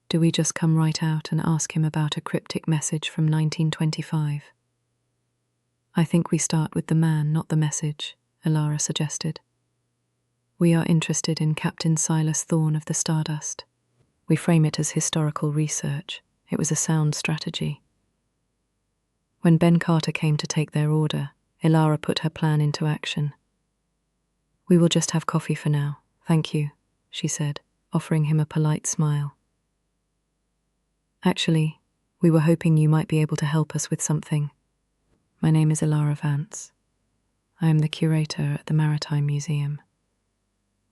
S1: "Do we just come right out and ask him about a cryptic message from 1925? "I think we start with the man, not the message," Elara suggested. "We are interested in Captain Silas Thorne of the Stardust. We frame it as historical research. It was a sound strategy." When Ben Carter came to take their order, Elara put her plan into action. "We will just have coffee for now, thank you," she said, offering him a polite smile. "Actually, we were hoping you might be able to help us with something. My name is Elara Vance. I am the curator at the Maritime Museum.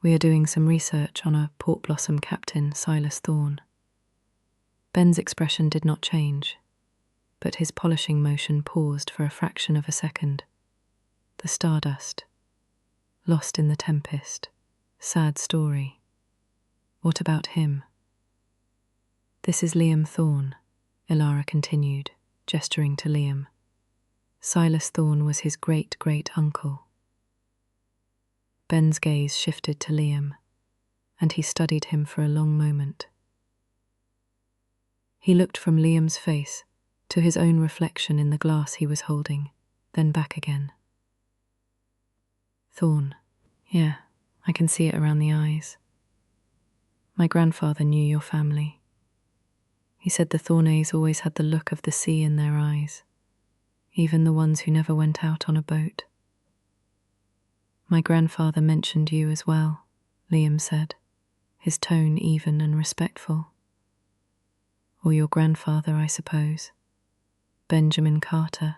S1: We are doing some research on a Port Blossom captain, Silas Thorne." Ben's expression did not change, but his polishing motion paused for a fraction of a second. The Stardust. Lost in the tempest. Sad story. What about him? "This is Liam Thorne," Elara continued, gesturing to Liam. "Silas Thorne was his great-great-uncle." Ben's gaze shifted to Liam, and he studied him for a long moment. He looked from Liam's face to his own reflection in the glass he was holding, then back again. "Thorne. Yeah, I can see it around the eyes. My grandfather knew your family. He said the Thornays always had the look of the sea in their eyes, even the ones who never went out on a boat." "My grandfather mentioned you as well," Liam said, his tone even and respectful. "Or your grandfather, I suppose. Benjamin Carter."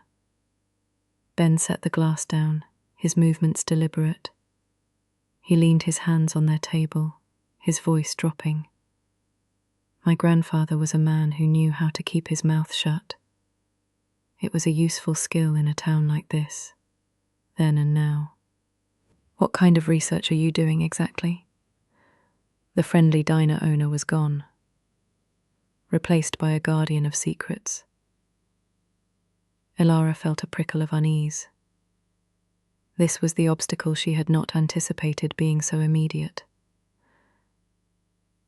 S1: Ben set the glass down, his movements deliberate. He leaned his hands on their table, his voice dropping. "My grandfather was a man who knew how to keep his mouth shut. It was a useful skill in a town like this, then and now." "What kind of research are you doing exactly?" The friendly diner owner was gone, replaced by a guardian of secrets. Elara felt a prickle of unease. This was the obstacle she had not anticipated being so immediate.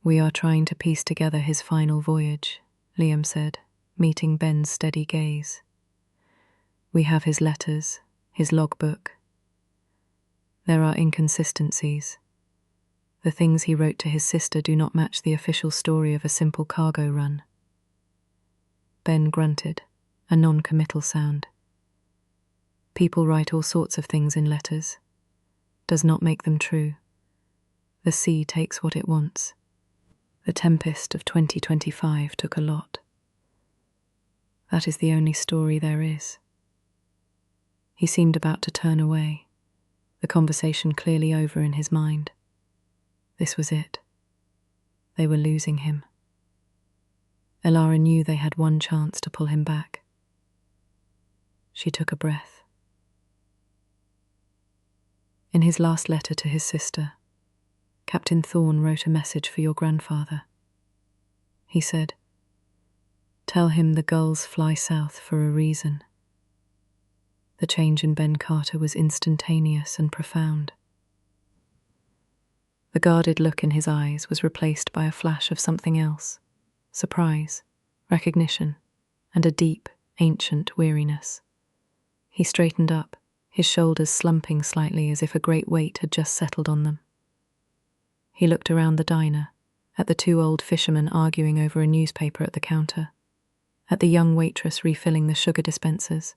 S1: "We are trying to piece together his final voyage," Liam said, meeting Ben's steady gaze. "We have his letters, his logbook. There are inconsistencies. The things he wrote to his sister do not match the official story of a simple cargo run." Ben grunted, a non-committal sound. "People write all sorts of things in letters. Does not make them true. The sea takes what it wants. The tempest of 2025 took a lot. That is the only story there is." He seemed about to turn away, the conversation clearly over in his mind. This was it. They were losing him. Elara knew they had one chance to pull him back. She took a breath. In his last letter to his sister, Captain Thorne wrote a message for your grandfather. He said, "Tell him the gulls fly south for a reason." The change in Ben Carter was instantaneous and profound. The guarded look in his eyes was replaced by a flash of something else: surprise, recognition, and a deep, ancient weariness. He straightened up, his shoulders slumping slightly as if a great weight had just settled on them. He looked around the diner, at the 2 old fishermen arguing over a newspaper at the counter, at the young waitress refilling the sugar dispensers.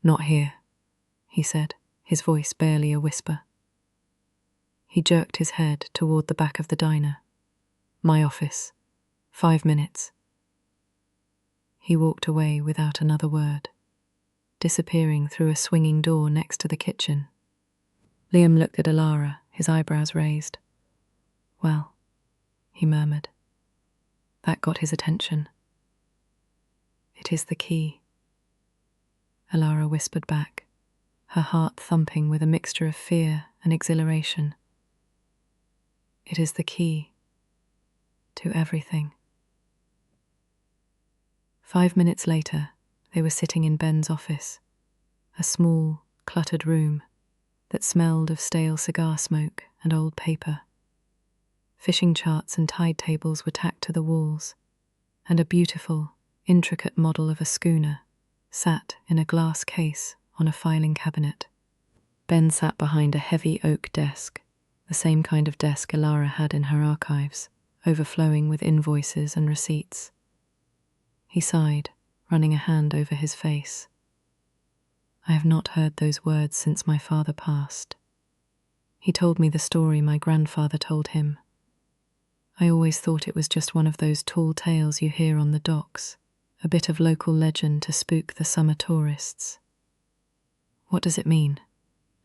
S1: "Not here," he said, his voice barely a whisper. He jerked his head toward the back of the diner. My office. 5 minutes. He walked away without another word, disappearing through a swinging door next to the kitchen. Liam looked at Elara, his eyebrows raised. Well, he murmured. That got his attention. It is the key. Elara whispered back, her heart thumping with a mixture of fear and exhilaration. It is the key to everything. 5 minutes later, they were sitting in Ben's office, a small, cluttered room that smelled of stale cigar smoke and old paper. Fishing charts and tide tables were tacked to the walls, and a beautiful, intricate model of a schooner sat in a glass case on a filing cabinet. Ben sat behind a heavy oak desk, the same kind of desk Elara had in her archives, overflowing with invoices and receipts. He sighed, running a hand over his face. I have not heard those words since my father passed. He told me the story my grandfather told him. I always thought it was just one of those tall tales you hear on the docks, a bit of local legend to spook the summer tourists. What does it mean?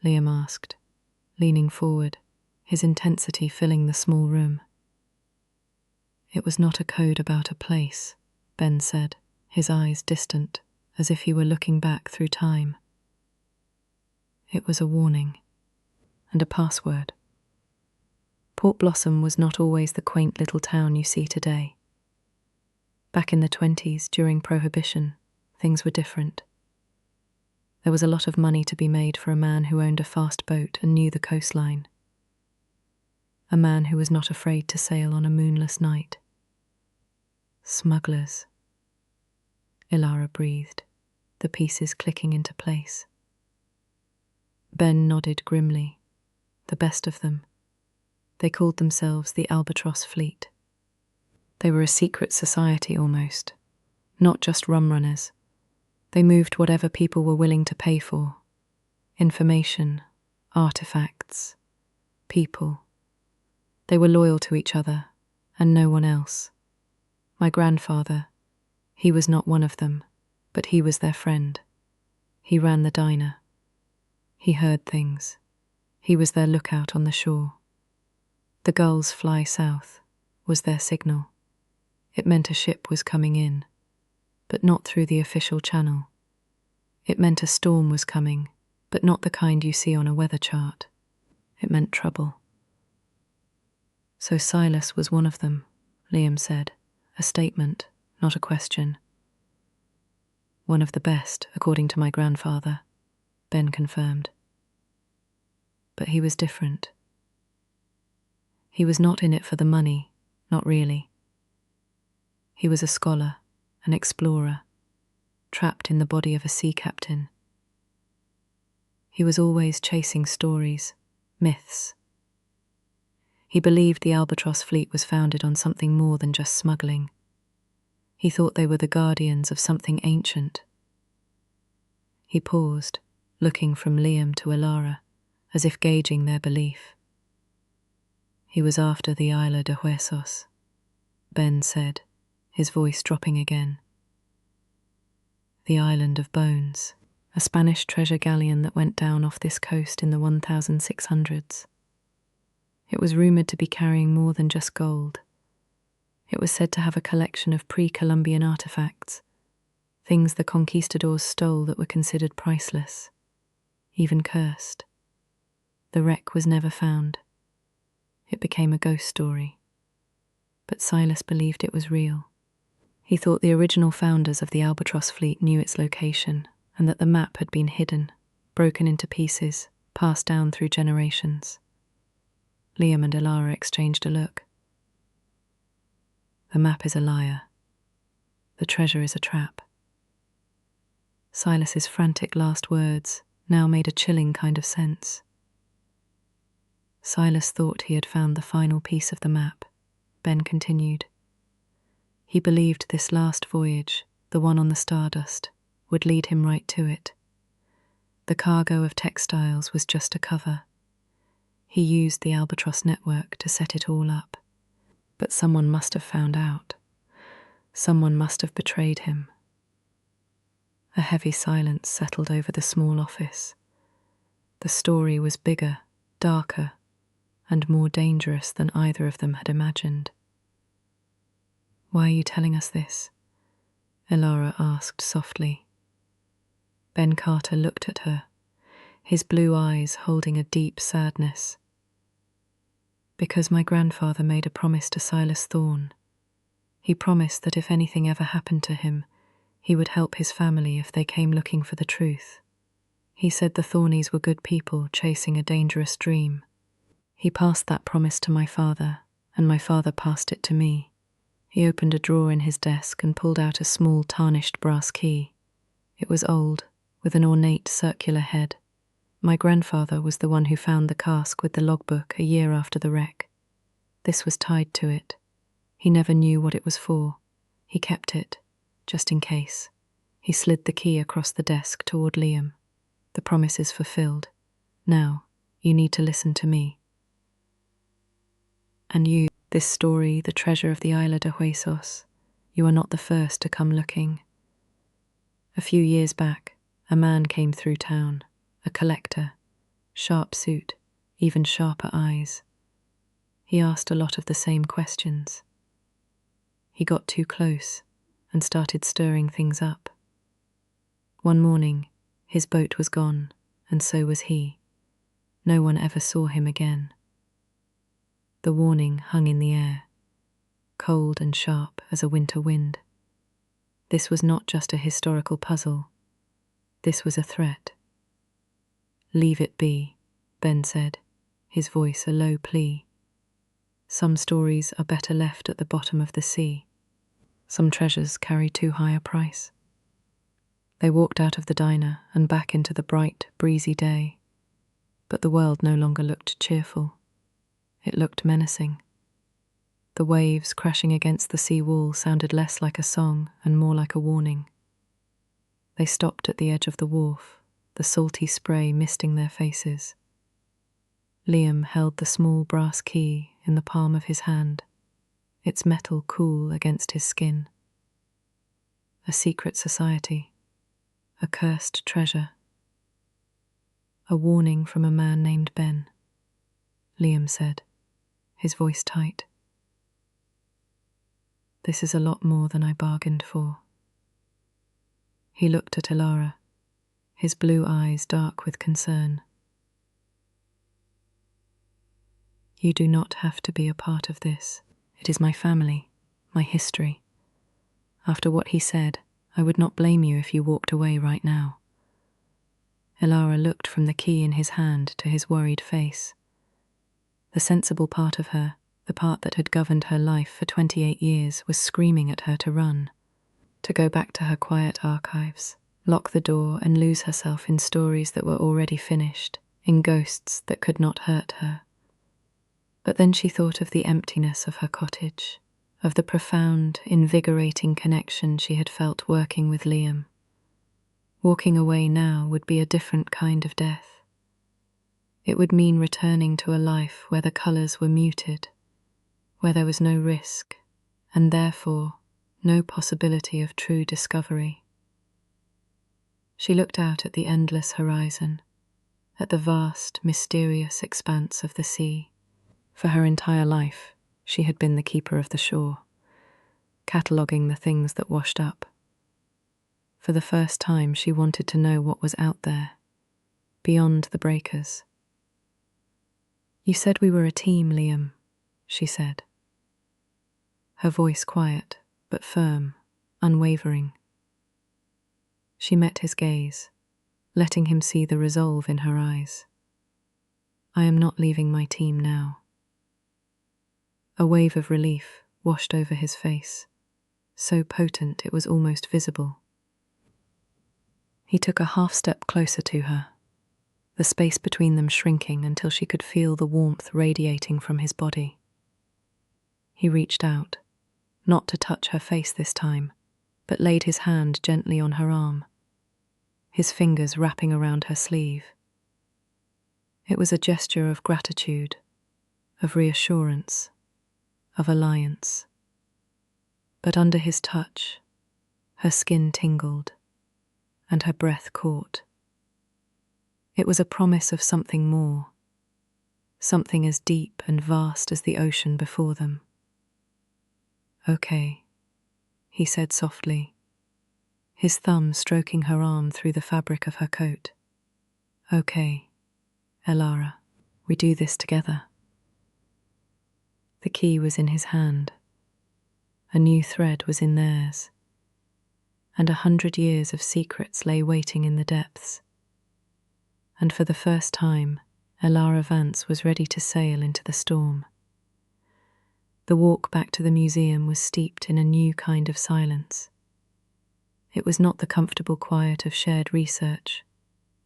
S1: Liam asked, leaning forward, his intensity filling the small room. It was not a code about a place, Ben said, his eyes distant, as if he were looking back through time. It was a warning, and a password. Port Blossom was not always the quaint little town you see today. Back in the 20s, during Prohibition, things were different. There was a lot of money to be made for a man who owned a fast boat and knew the coastline. A man who was not afraid to sail on a moonless night. Smugglers. Elara breathed, the pieces clicking into place. Ben nodded grimly. The best of them. They called themselves the Albatross Fleet. They were a secret society almost, not just rum runners. They moved whatever people were willing to pay for. Information, artifacts, people. They were loyal to each other, and no one else. My grandfather, he was not one of them, but he was their friend. He ran the diner. He heard things. He was their lookout on the shore. The gulls fly south was their signal. It meant a ship was coming in, but not through the official channel. It meant a storm was coming, but not the kind you see on a weather chart. It meant trouble. So Silas was one of them, Liam said, a statement, not a question. One of the best, according to my grandfather, Ben confirmed. But he was different. He was not in it for the money, not really. He was a scholar, an explorer, trapped in the body of a sea captain. He was always chasing stories, myths. He believed the Albatross Fleet was founded on something more than just smuggling. He thought they were the guardians of something ancient. He paused, looking from Liam to Elara, as if gauging their belief. He was after the Isla de Huesos, Ben said, his voice dropping again. The Island of Bones, a Spanish treasure galleon that went down off this coast in the 1600s. It was rumoured to be carrying more than just gold. It was said to have a collection of pre-Columbian artefacts, things the conquistadors stole that were considered priceless, even cursed. The wreck was never found. It became a ghost story. But Silas believed it was real. He thought the original founders of the Albatross Fleet knew its location, and that the map had been hidden, broken into pieces, passed down through generations. Liam and Elara exchanged a look. The map is a liar. The treasure is a trap. Silas's frantic last words now made a chilling kind of sense. Silas thought he had found the final piece of the map, Ben continued. He believed this last voyage, the one on the Stardust, would lead him right to it. The cargo of textiles was just a cover. He used the albatross network to set it all up. But someone must have found out. Someone must have betrayed him. A heavy silence settled over the small office. The story was bigger, darker, and more dangerous than either of them had imagined. "Why are you telling us this?" Elara asked softly. Ben Carter looked at her, his blue eyes holding a deep sadness. "Because my grandfather made a promise to Silas Thorne. He promised that if anything ever happened to him, he would help his family if they came looking for the truth. He said the Thorneys were good people chasing a dangerous dream. He passed that promise to my father, and my father passed it to me." He opened a drawer in his desk and pulled out a small tarnished brass key. It was old, with an ornate circular head. My grandfather was the one who found the cask with the logbook a year after the wreck. This was tied to it. He never knew what it was for. He kept it, just in case. He slid the key across the desk toward Liam. "The promise is fulfilled. Now, you need to listen to me. And you, this story, the treasure of the Isla de Huesos, you are not the first to come looking. A few years back, a man came through town, a collector, sharp suit, even sharper eyes. He asked a lot of the same questions. He got too close and started stirring things up. One morning, his boat was gone, and so was he. No one ever saw him again. The warning hung in the air, cold and sharp as a winter wind. This was not just a historical puzzle. This was a threat. "Leave it be," Ben said, his voice a low plea. "Some stories are better left at the bottom of the sea. Some treasures carry too high a price." They walked out of the diner and back into the bright, breezy day. But the world no longer looked cheerful. It looked menacing. The waves crashing against the sea wall sounded less like a song and more like a warning. They stopped at the edge of the wharf, the salty spray misting their faces. Liam held the small brass key in the palm of his hand, its metal cool against his skin. A secret society, a cursed treasure. "A warning from a man named Ben," Liam said, his voice tight. "This is a lot more than I bargained for." He looked at Elara, his blue eyes dark with concern. "You do not have to be a part of this. It is my family, my history. After what he said, I would not blame you if you walked away right now." Elara looked from the key in his hand to his worried face. The sensible part of her, the part that had governed her life for 28 years, was screaming at her to run, to go back to her quiet archives, lock the door and lose herself in stories that were already finished, in ghosts that could not hurt her. But then she thought of the emptiness of her cottage, of the profound, invigorating connection she had felt working with Liam. Walking away now would be a different kind of death. It would mean returning to a life where the colours were muted, where there was no risk, and therefore no possibility of true discovery. She looked out at the endless horizon, at the vast, mysterious expanse of the sea. For her entire life, she had been the keeper of the shore, cataloguing the things that washed up. For the first time, she wanted to know what was out there, beyond the breakers. "You said we were a team, Liam," she said. Her voice quiet, but firm, unwavering. She met his gaze, letting him see the resolve in her eyes. "I am not leaving my team now." A wave of relief washed over his face, so potent it was almost visible. He took a half step closer to her, the space between them shrinking until she could feel the warmth radiating from his body. He reached out, not to touch her face this time, but laid his hand gently on her arm, his fingers wrapping around her sleeve. It was a gesture of gratitude, of reassurance, of alliance. But under his touch, her skin tingled, and her breath caught. It was a promise of something more, something as deep and vast as the ocean before them. "Okay," he said softly, his thumb stroking her arm through the fabric of her coat. "Okay, Elara, we do this together." The key was in his hand. A new thread was in theirs, and 100 years of secrets lay waiting in the depths. And for the first time, Elara Vance was ready to sail into the storm. The walk back to the museum was steeped in a new kind of silence. It was not the comfortable quiet of shared research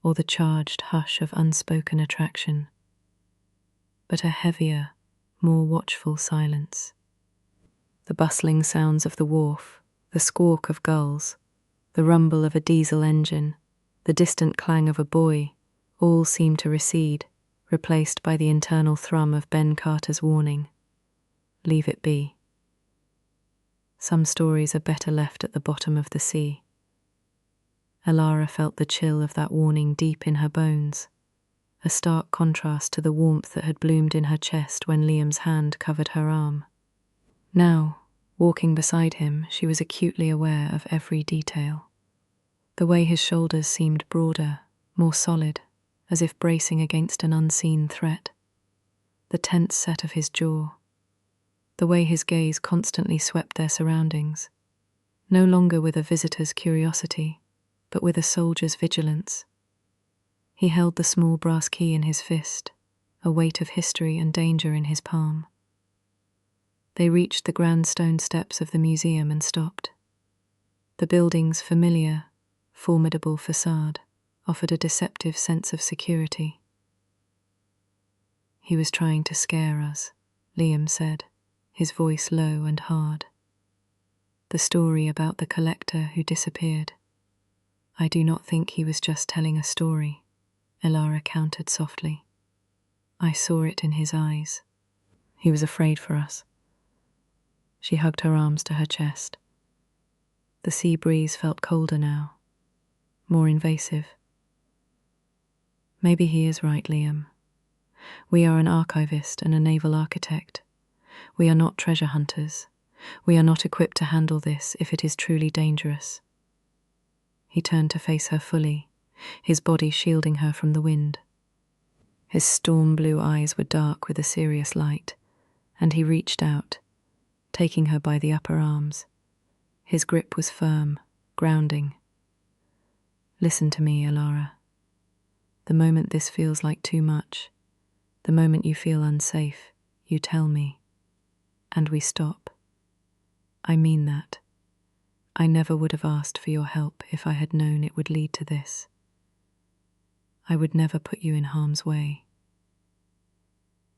S1: or the charged hush of unspoken attraction, but a heavier, more watchful silence. The bustling sounds of the wharf, the squawk of gulls, the rumble of a diesel engine, the distant clang of a buoy, all seemed to recede, replaced by the internal thrum of Ben Carter's warning, "Leave it be." Some stories are better left at the bottom of the sea. Elara felt the chill of that warning deep in her bones, a stark contrast to the warmth that had bloomed in her chest when Liam's hand covered her arm. Now, walking beside him, she was acutely aware of every detail. The way his shoulders seemed broader, more solid, as if bracing against an unseen threat. The tense set of his jaw. The way his gaze constantly swept their surroundings, no longer with a visitor's curiosity, but with a soldier's vigilance. He held the small brass key in his fist, a weight of history and danger in his palm. They reached the grand stone steps of the museum and stopped. The building's familiar, formidable facade offered a deceptive sense of security. "He was trying to scare us," Liam said, his voice low and hard. "The story about the collector who disappeared. I do not think he was just telling a story," Elara countered softly. "I saw it in his eyes. He was afraid for us." She hugged her arms to her chest. The sea breeze felt colder now, more invasive. "Maybe he is right, Liam. We are an archivist and a naval architect. We are not treasure hunters. We are not equipped to handle this if it is truly dangerous." He turned to face her fully, his body shielding her from the wind. His storm blue eyes were dark with a serious light, and he reached out, taking her by the upper arms. His grip was firm, grounding. "Listen to me, Elara. The moment this feels like too much, the moment you feel unsafe, you tell me, and we stop. I mean that. I never would have asked for your help if I had known it would lead to this. I would never put you in harm's way."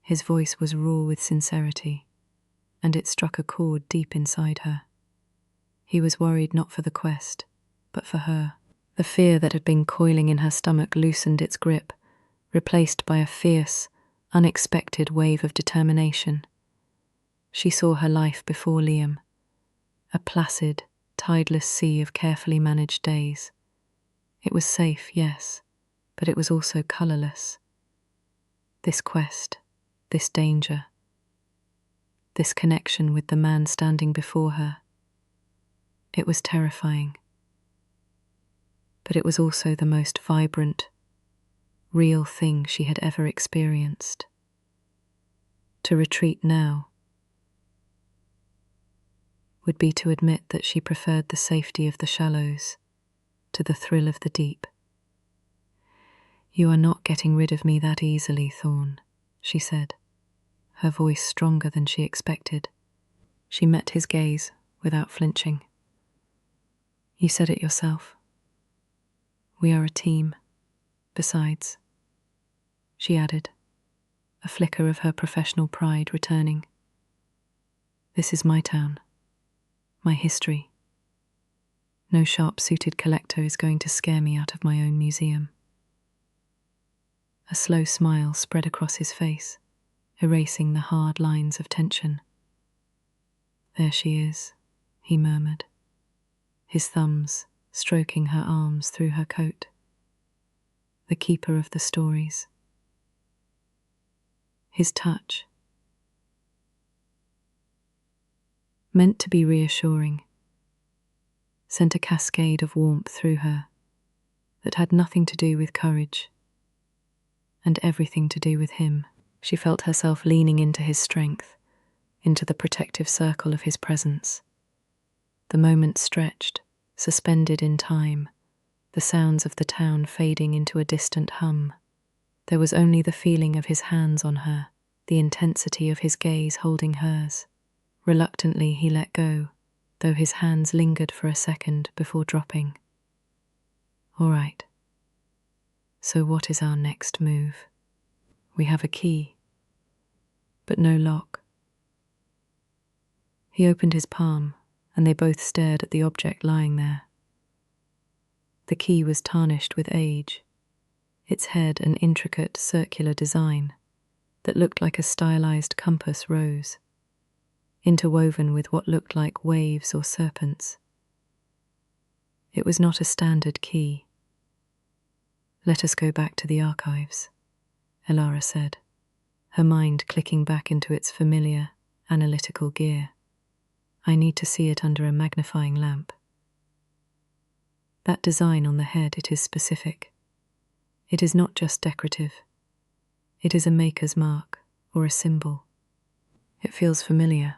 S1: His voice was raw with sincerity, and it struck a chord deep inside her. He was worried not for the quest, but for her. The fear that had been coiling in her stomach loosened its grip, replaced by a fierce, unexpected wave of determination. She saw her life before Liam, a placid, tideless sea of carefully managed days. It was safe, yes, but it was also colourless. This quest, this danger, this connection with the man standing before her, it was terrifying. But it was also the most vibrant, real thing she had ever experienced. To retreat now would be to admit that she preferred the safety of the shallows to the thrill of the deep. "You are not getting rid of me that easily, Thorn," she said, her voice stronger than she expected. She met his gaze without flinching. "You said it yourself. We are a team. Besides," she added, a flicker of her professional pride returning, "this is my town, my history. No sharp-suited collector is going to scare me out of my own museum." A slow smile spread across his face, erasing the hard lines of tension. "There she is," he murmured, his thumbs stroking her arms through her coat. "The keeper of the stories." His touch, meant to be reassuring, sent a cascade of warmth through her that had nothing to do with courage and everything to do with him. She felt herself leaning into his strength, into the protective circle of his presence. The moment stretched, suspended in time, the sounds of the town fading into a distant hum. There was only the feeling of his hands on her, the intensity of his gaze holding hers. Reluctantly he let go, though his hands lingered for a second before dropping. "All right. So what is our next move?" "We have a key, but no lock." He opened his palm, and they both stared at the object lying there. The key was tarnished with age, its head an intricate circular design that looked like a stylized compass rose, interwoven with what looked like waves or serpents. It was not a standard key. "Let us go back to the archives," Elara said, her mind clicking back into its familiar, analytical gear. "I need to see it under a magnifying lamp." That design on the head, it is specific. It is not just decorative. It is a maker's mark or a symbol. It feels familiar.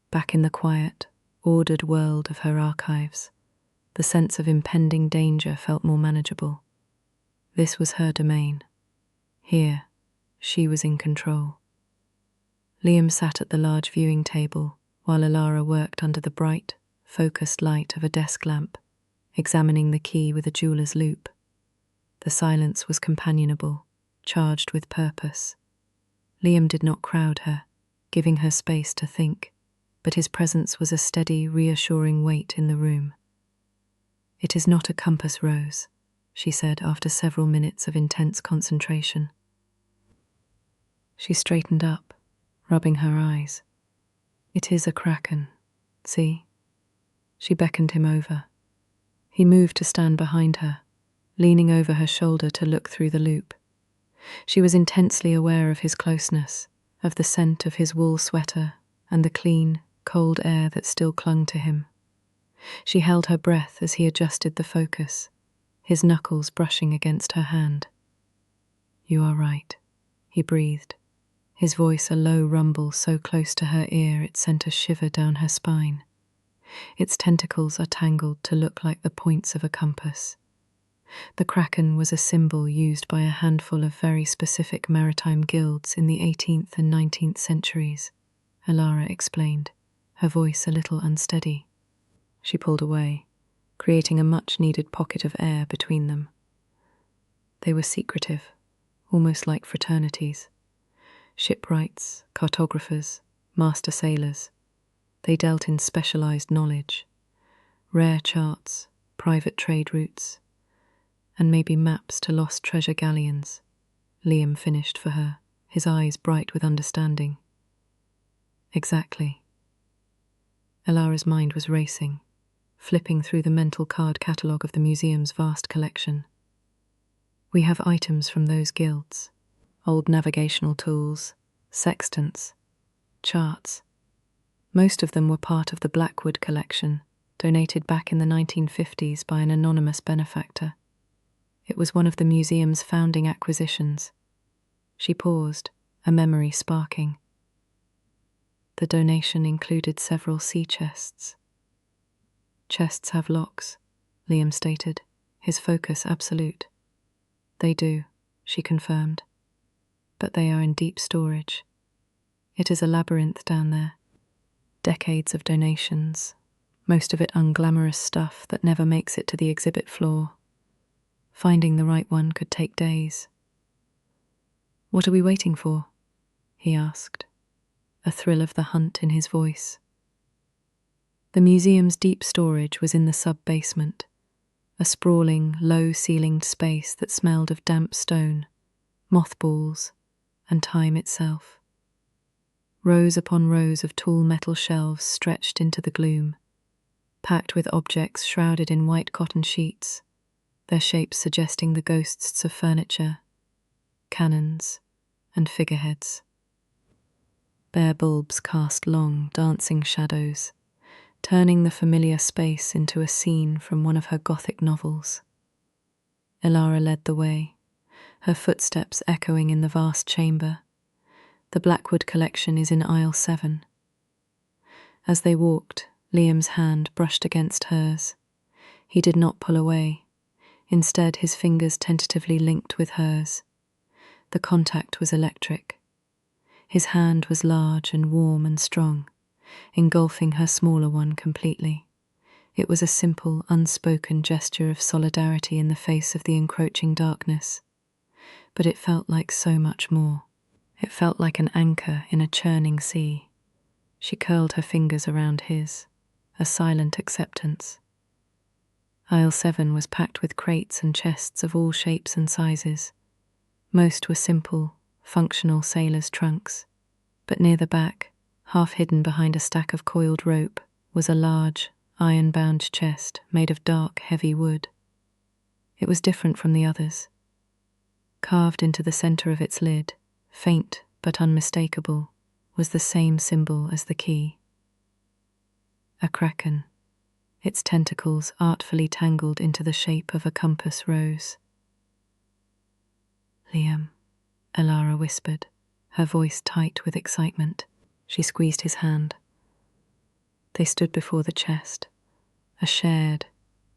S1: Back in the quiet, ordered world of her archives, the sense of impending danger felt more manageable. This was her domain. Here, she was in control. Liam sat at the large viewing table while Elara worked under the bright, focused light of a desk lamp, examining the key with a jeweler's loupe. The silence was companionable, charged with purpose. Liam did not crowd her, giving her space to think, but his presence was a steady, reassuring weight in the room. "It is not a compass rose," she said after several minutes of intense concentration. She straightened up, rubbing her eyes. "It is a kraken, see?" She beckoned him over. He moved to stand behind her, leaning over her shoulder to look through the loop. She was intensely aware of his closeness, of the scent of his wool sweater and the clean, cold air that still clung to him. She held her breath as he adjusted the focus, his knuckles brushing against her hand. "You are right," he breathed, his voice a low rumble so close to her ear it sent a shiver down her spine. Its tentacles are tangled to look like the points of a compass. The kraken was a symbol used by a handful of very specific maritime guilds in the 18th and 19th centuries, Elara explained, her voice a little unsteady. She pulled away, creating a much-needed pocket of air between them. They were secretive, almost like fraternities. Shipwrights, cartographers, master sailors. They dealt in specialized knowledge, rare charts, private trade routes, and maybe maps to lost treasure galleons. Liam finished for her, his eyes bright with understanding. Exactly. Elara's mind was racing, flipping through the mental card catalogue of the museum's vast collection. We have items from those guilds, old navigational tools, sextants, charts. Most of them were part of the Blackwood collection, donated back in the 1950s by an anonymous benefactor. It was one of the museum's founding acquisitions. She paused, a memory sparking. The donation included several sea chests. "Chests have locks," Liam stated, his focus absolute. "They do," she confirmed. "But they are in deep storage. It is a labyrinth down there. Decades of donations, most of it unglamorous stuff that never makes it to the exhibit floor. Finding the right one could take days." "What are we waiting for?" he asked, a thrill of the hunt in his voice. The museum's deep storage was in the sub-basement, a sprawling, low-ceilinged space that smelled of damp stone, mothballs, and time itself. Rows upon rows of tall metal shelves stretched into the gloom, packed with objects shrouded in white cotton sheets, their shapes suggesting the ghosts of furniture, cannons, and figureheads. Bare bulbs cast long, dancing shadows, turning the familiar space into a scene from one of her Gothic novels. Elara led the way, her footsteps echoing in the vast chamber. The Blackwood collection is in aisle 7. As they walked, Liam's hand brushed against hers. He did not pull away. Instead, his fingers tentatively linked with hers. The contact was electric. His hand was large and warm and strong, engulfing her smaller one completely. It was a simple, unspoken gesture of solidarity in the face of the encroaching darkness, but it felt like so much more. It felt like an anchor in a churning sea. She curled her fingers around his, a silent acceptance. Aisle 7 was packed with crates and chests of all shapes and sizes. Most were simple, functional sailors' trunks, but near the back, half hidden behind a stack of coiled rope, was a large, iron-bound chest made of dark, heavy wood. It was different from the others. Carved into the center of its lid, faint but unmistakable, was the same symbol as the key. A kraken, its tentacles artfully tangled into the shape of a compass rose. "Liam," Elara whispered, her voice tight with excitement. She squeezed his hand. They stood before the chest, a shared,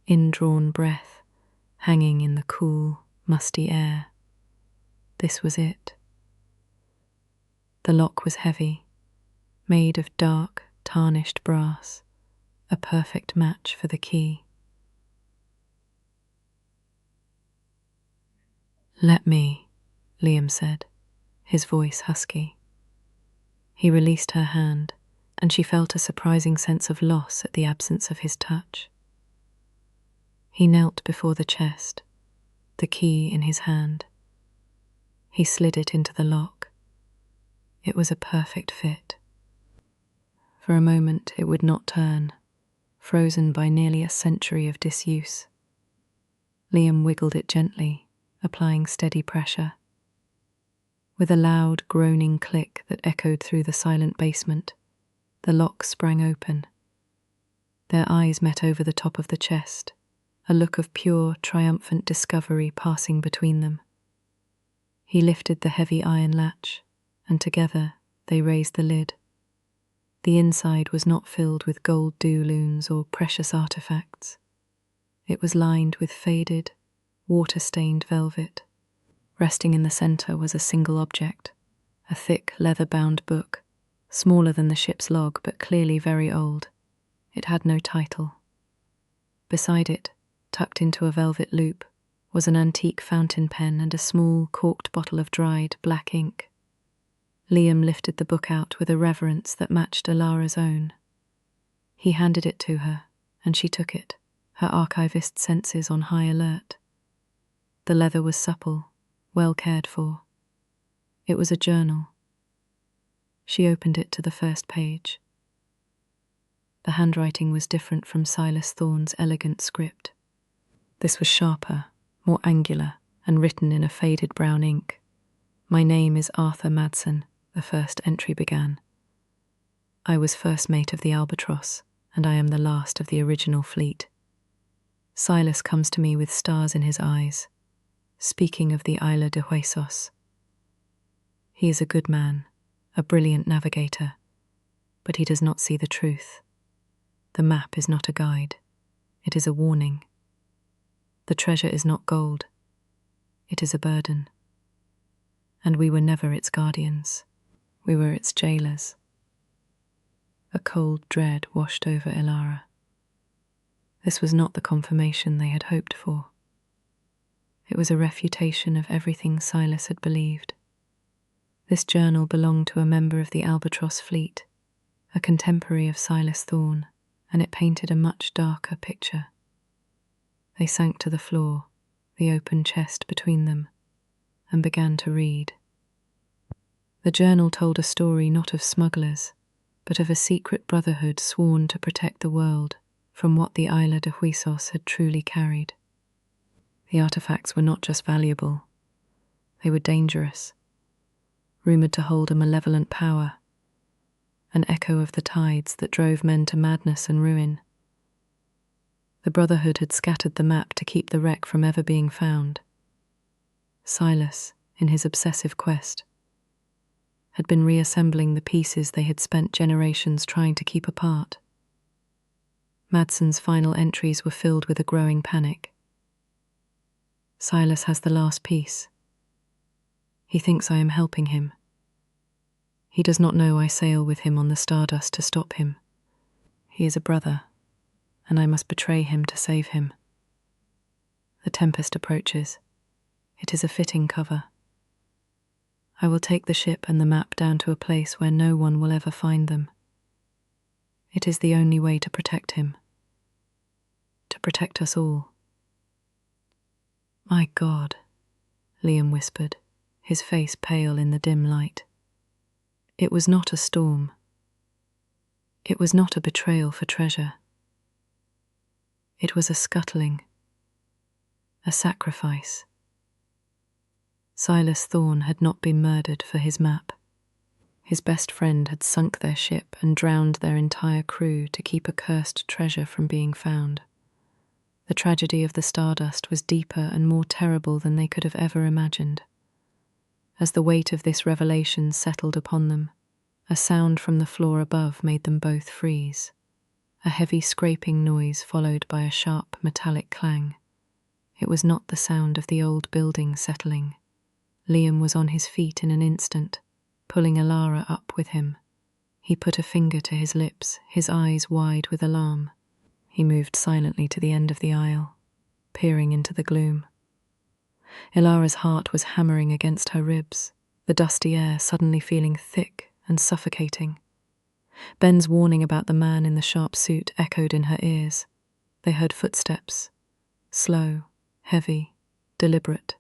S1: indrawn breath hanging in the cool, musty air. This was it. The lock was heavy, made of dark, tarnished brass, a perfect match for the key. "Let me," Liam said, his voice husky. He released her hand, and she felt a surprising sense of loss at the absence of his touch. He knelt before the chest, the key in his hand. He slid it into the lock. It was a perfect fit. For a moment it would not turn, frozen by nearly a century of disuse. Liam wiggled it gently, applying steady pressure. With a loud, groaning click that echoed through the silent basement, the lock sprang open. Their eyes met over the top of the chest, a look of pure, triumphant discovery passing between them. He lifted the heavy iron latch, and together they raised the lid. The inside was not filled with gold doubloons or precious artifacts. It was lined with faded, water-stained velvet. Resting in the center was a single object, a thick, leather-bound book, smaller than the ship's log but clearly very old. It had no title. Beside it, tucked into a velvet loop, was an antique fountain pen and a small, corked bottle of dried, black ink. Liam lifted the book out with a reverence that matched Elara's own. He handed it to her, and she took it, her archivist senses on high alert. The leather was supple, well cared for. It was a journal. She opened it to the first page. The handwriting was different from Silas Thorne's elegant script. This was sharper, more angular, and written in a faded brown ink. "My name is Arthur Madsen," the first entry began. "I was first mate of the Albatross, and I am the last of the original fleet. Silas comes to me with stars in his eyes, speaking of the Isla de Huesos. He is a good man, a brilliant navigator, but he does not see the truth. The map is not a guide, it is a warning. The treasure is not gold, it is a burden. And we were never its guardians, we were its jailers." A cold dread washed over Elara. This was not the confirmation they had hoped for. It was a refutation of everything Silas had believed. This journal belonged to a member of the Albatross fleet, a contemporary of Silas Thorne, and it painted a much darker picture. They sank to the floor, the open chest between them, and began to read. The journal told a story not of smugglers, but of a secret brotherhood sworn to protect the world from what the Isla de Huisos had truly carried. The artifacts were not just valuable, they were dangerous, rumoured to hold a malevolent power, an echo of the tides that drove men to madness and ruin. The Brotherhood had scattered the map to keep the wreck from ever being found. Silas, in his obsessive quest, had been reassembling the pieces they had spent generations trying to keep apart. Madsen's final entries were filled with a growing panic. Silas has the last piece. He thinks I am helping him. He does not know I sail with him on the stardust to stop him. He is a brother, and I must betray him to save him. The tempest approaches. It is a fitting cover. I will take the ship and the map down to a place where no one will ever find them. It is the only way to protect him. To protect us all. My God, Liam whispered, his face pale in the dim light. It was not a storm. It was not a betrayal for treasure. It was a scuttling, a sacrifice. Silas Thorne had not been murdered for his map. His best friend had sunk their ship and drowned their entire crew to keep a cursed treasure from being found. The tragedy of the stardust was deeper and more terrible than they could have ever imagined. As the weight of this revelation settled upon them, a sound from the floor above made them both freeze. A heavy scraping noise followed by a sharp metallic clang. It was not the sound of the old building settling. Liam was on his feet in an instant, pulling Elara up with him. He put a finger to his lips, his eyes wide with alarm. He moved silently to the end of the aisle, peering into the gloom. Elara's heart was hammering against her ribs, the dusty air suddenly feeling thick and suffocating. Ben's warning about the man in the sharp suit echoed in her ears. They heard footsteps, slow, heavy, deliberate.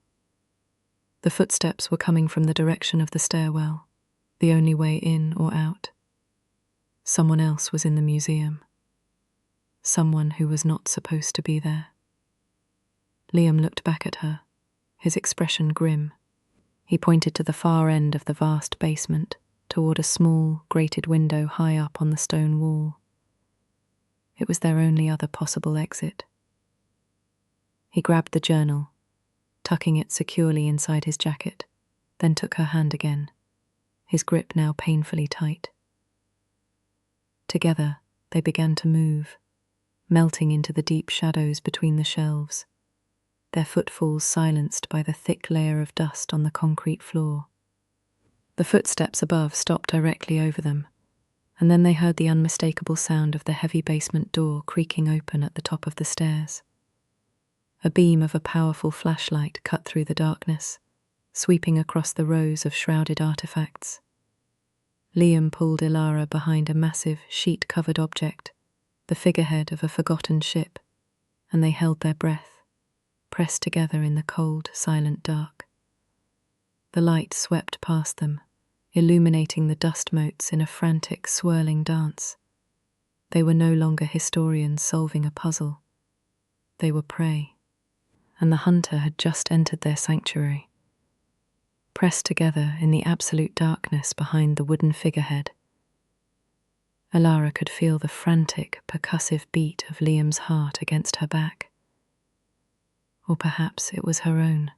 S1: The footsteps were coming from the direction of the stairwell, the only way in or out. Someone else was in the museum. Someone who was not supposed to be there. Liam looked back at her, his expression grim. He pointed to the far end of the vast basement, toward a small, grated window high up on the stone wall. It was their only other possible exit. He grabbed the journal, tucking it securely inside his jacket, then took her hand again, his grip now painfully tight. Together, they began to move, melting into the deep shadows between the shelves, their footfalls silenced by the thick layer of dust on the concrete floor. The footsteps above stopped directly over them, and then they heard the unmistakable sound of the heavy basement door creaking open at the top of the stairs. A beam of a powerful flashlight cut through the darkness, sweeping across the rows of shrouded artifacts. Liam pulled Elara behind a massive, sheet-covered object, the figurehead of a forgotten ship, and they held their breath, pressed together in the cold, silent dark. The light swept past them, illuminating the dust motes in a frantic, swirling dance. They were no longer historians solving a puzzle. They were prey, and the hunter had just entered their sanctuary. Pressed together in the absolute darkness behind the wooden figurehead, Elara could feel the frantic, percussive beat of Liam's heart against her back. Or perhaps it was her own.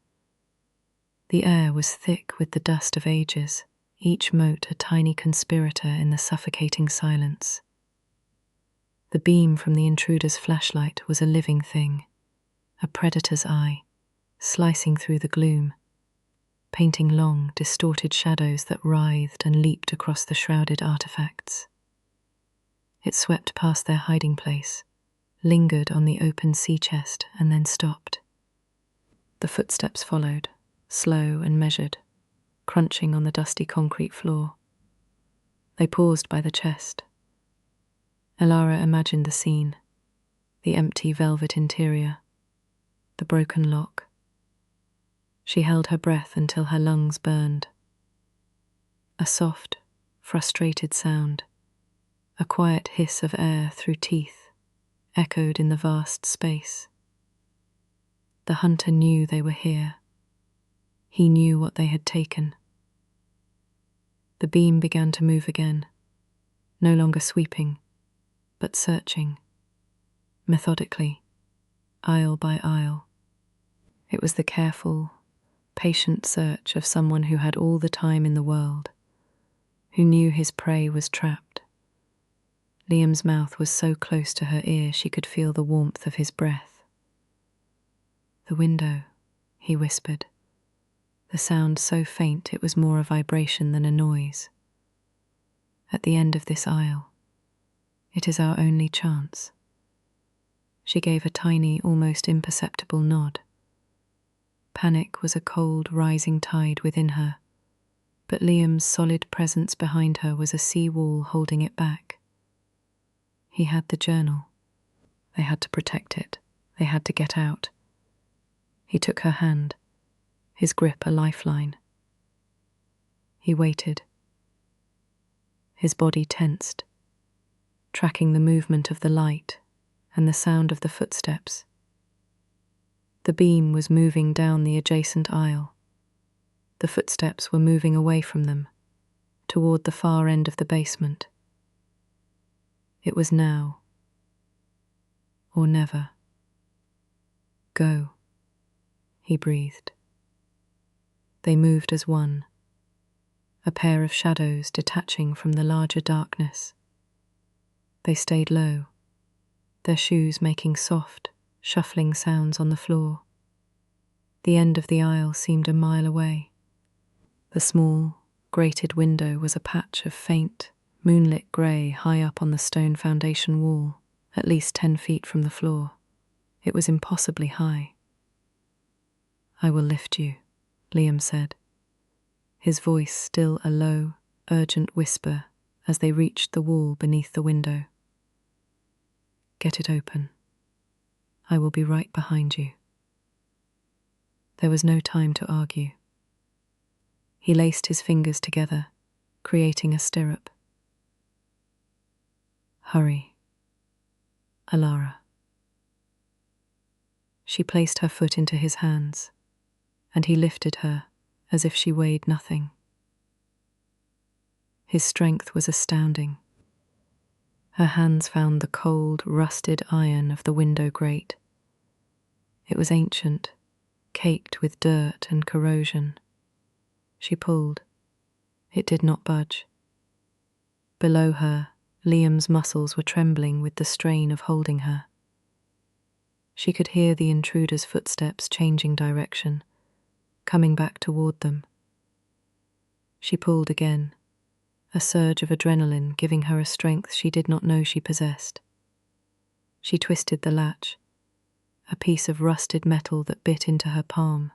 S1: The air was thick with the dust of ages, each mote a tiny conspirator in the suffocating silence. The beam from the intruder's flashlight was a living thing, a predator's eye, slicing through the gloom, painting long, distorted shadows that writhed and leaped across the shrouded artifacts. It swept past their hiding place, lingered on the open sea chest, and then stopped. The footsteps followed, slow and measured, crunching on the dusty concrete floor. They paused by the chest. Elara imagined the scene, the empty velvet interior, the broken lock. She held her breath until her lungs burned. A soft, frustrated sound, a quiet hiss of air through teeth, echoed in the vast space. The hunter knew they were here. He knew what they had taken. The beam began to move again, no longer sweeping, but searching, methodically, aisle by aisle. It was the careful, patient search of someone who had all the time in the world, who knew his prey was trapped. Liam's mouth was so close to her ear she could feel the warmth of his breath. "The window," he whispered, the sound so faint it was more a vibration than a noise. "At the end of this aisle. It is our only chance." She gave a tiny, almost imperceptible nod. Panic was a cold, rising tide within her, but Liam's solid presence behind her was a sea wall holding it back. He had the journal. They had to protect it. They had to get out. He took her hand, his grip a lifeline. He waited. His body tensed, tracking the movement of the light and the sound of the footsteps. The beam was moving down the adjacent aisle. The footsteps were moving away from them, toward the far end of the basement. It was now, or never. "Go," he breathed. They moved as one, a pair of shadows detaching from the larger darkness. They stayed low, their shoes making soft, shuffling sounds on the floor. The end of the aisle seemed a mile away. The small, grated window was a patch of faint, moonlit grey high up on the stone foundation wall, at least 10 feet from the floor. It was impossibly high. "I will lift you," Liam said, his voice still a low, urgent whisper as they reached the wall beneath the window. "Get it open. I will be right behind you." There was no time to argue. He laced his fingers together, creating a stirrup. "Hurry, Elara." She placed her foot into his hands, and he lifted her as if she weighed nothing. His strength was astounding. Her hands found the cold, rusted iron of the window grate. It was ancient, caked with dirt and corrosion. She pulled. It did not budge. Below her, Liam's muscles were trembling with the strain of holding her. She could hear the intruder's footsteps changing direction, coming back toward them. She pulled again, a surge of adrenaline giving her a strength she did not know she possessed. She twisted the latch, a piece of rusted metal that bit into her palm.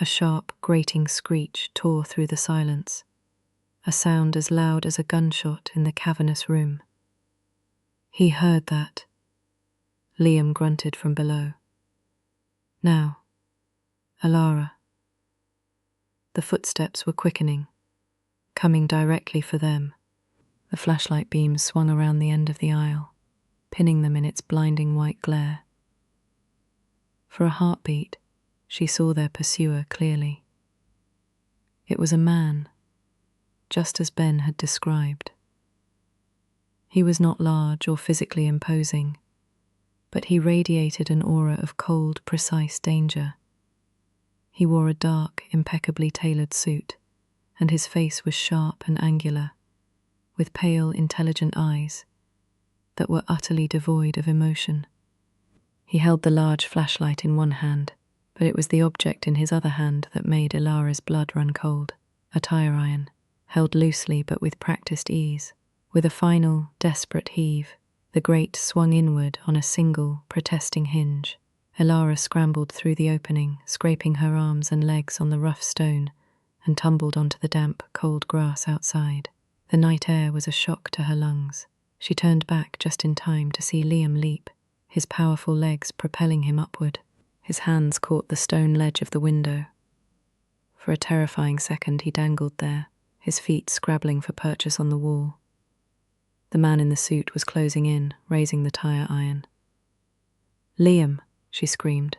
S1: A sharp, grating screech tore through the silence, a sound as loud as a gunshot in the cavernous room. He heard that. Liam grunted from below. "Now, Elara." The footsteps were quickening, coming directly for them. The flashlight beam swung around the end of the aisle, pinning them in its blinding white glare. For a heartbeat, she saw their pursuer clearly. It was a man, just as Ben had described. He was not large or physically imposing, but he radiated an aura of cold, precise danger. He wore a dark, impeccably tailored suit, and his face was sharp and angular, with pale, intelligent eyes that were utterly devoid of emotion. He held the large flashlight in one hand, but it was the object in his other hand that made Elara's blood run cold. A tire iron, held loosely but with practiced ease. With a final, desperate heave, the grate swung inward on a single, protesting hinge. Elara scrambled through the opening, scraping her arms and legs on the rough stone, and tumbled onto the damp, cold grass outside. The night air was a shock to her lungs. She turned back just in time to see Liam leap, his powerful legs propelling him upward. His hands caught the stone ledge of the window. For a terrifying second he dangled there, his feet scrabbling for purchase on the wall. The man in the suit was closing in, raising the tire iron. "Liam!" she screamed.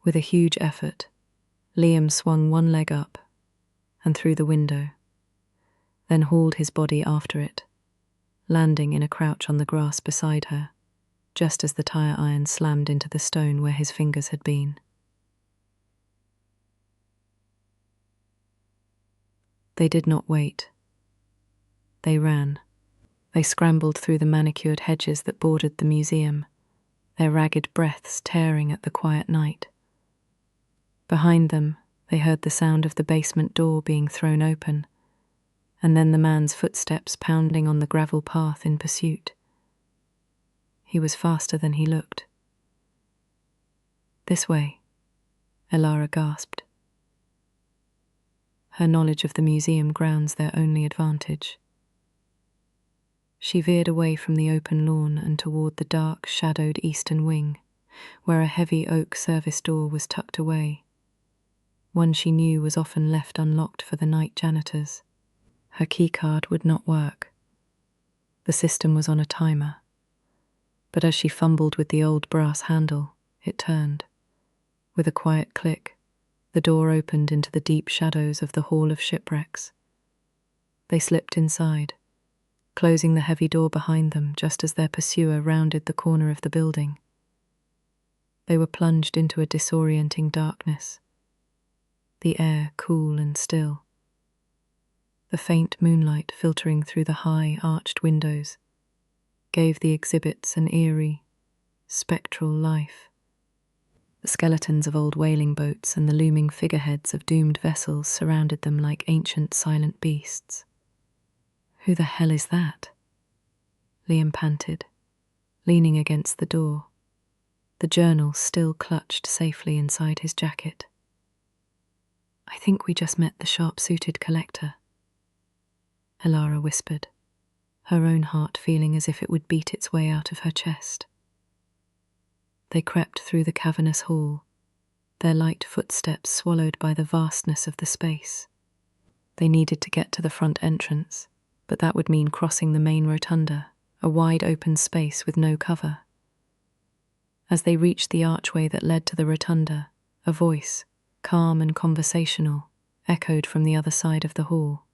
S1: With a huge effort, Liam swung one leg up and through the window, then hauled his body after it, landing in a crouch on the grass beside her, just as the tire iron slammed into the stone where his fingers had been. They did not wait. They ran. They scrambled through the manicured hedges that bordered the museum, their ragged breaths tearing at the quiet night. Behind them, they heard the sound of the basement door being thrown open, and then the man's footsteps pounding on the gravel path in pursuit. He was faster than he looked. "This way," Elara gasped. Her knowledge of the museum grounds their only advantage. She veered away from the open lawn and toward the dark, shadowed eastern wing, where a heavy oak service door was tucked away, one she knew was often left unlocked for the night janitors. Her keycard would not work. The system was on a timer, but as she fumbled with the old brass handle, it turned. With a quiet click, the door opened into the deep shadows of the Hall of Shipwrecks. They slipped inside, closing the heavy door behind them just as their pursuer rounded the corner of the building. They were plunged into a disorienting darkness, the air cool and still. The faint moonlight filtering through the high, arched windows gave the exhibits an eerie, spectral life. The skeletons of old whaling boats and the looming figureheads of doomed vessels surrounded them like ancient silent beasts. "Who the hell is that?" Liam panted, leaning against the door, the journal still clutched safely inside his jacket. "I think we just met the sharp-suited collector," Elara whispered, her own heart feeling as if it would beat its way out of her chest. They crept through the cavernous hall, their light footsteps swallowed by the vastness of the space. They needed to get to the front entrance, but that would mean crossing the main rotunda, a wide open space with no cover. As they reached the archway that led to the rotunda, a voice, calm and conversational, echoed from the other side of the hall.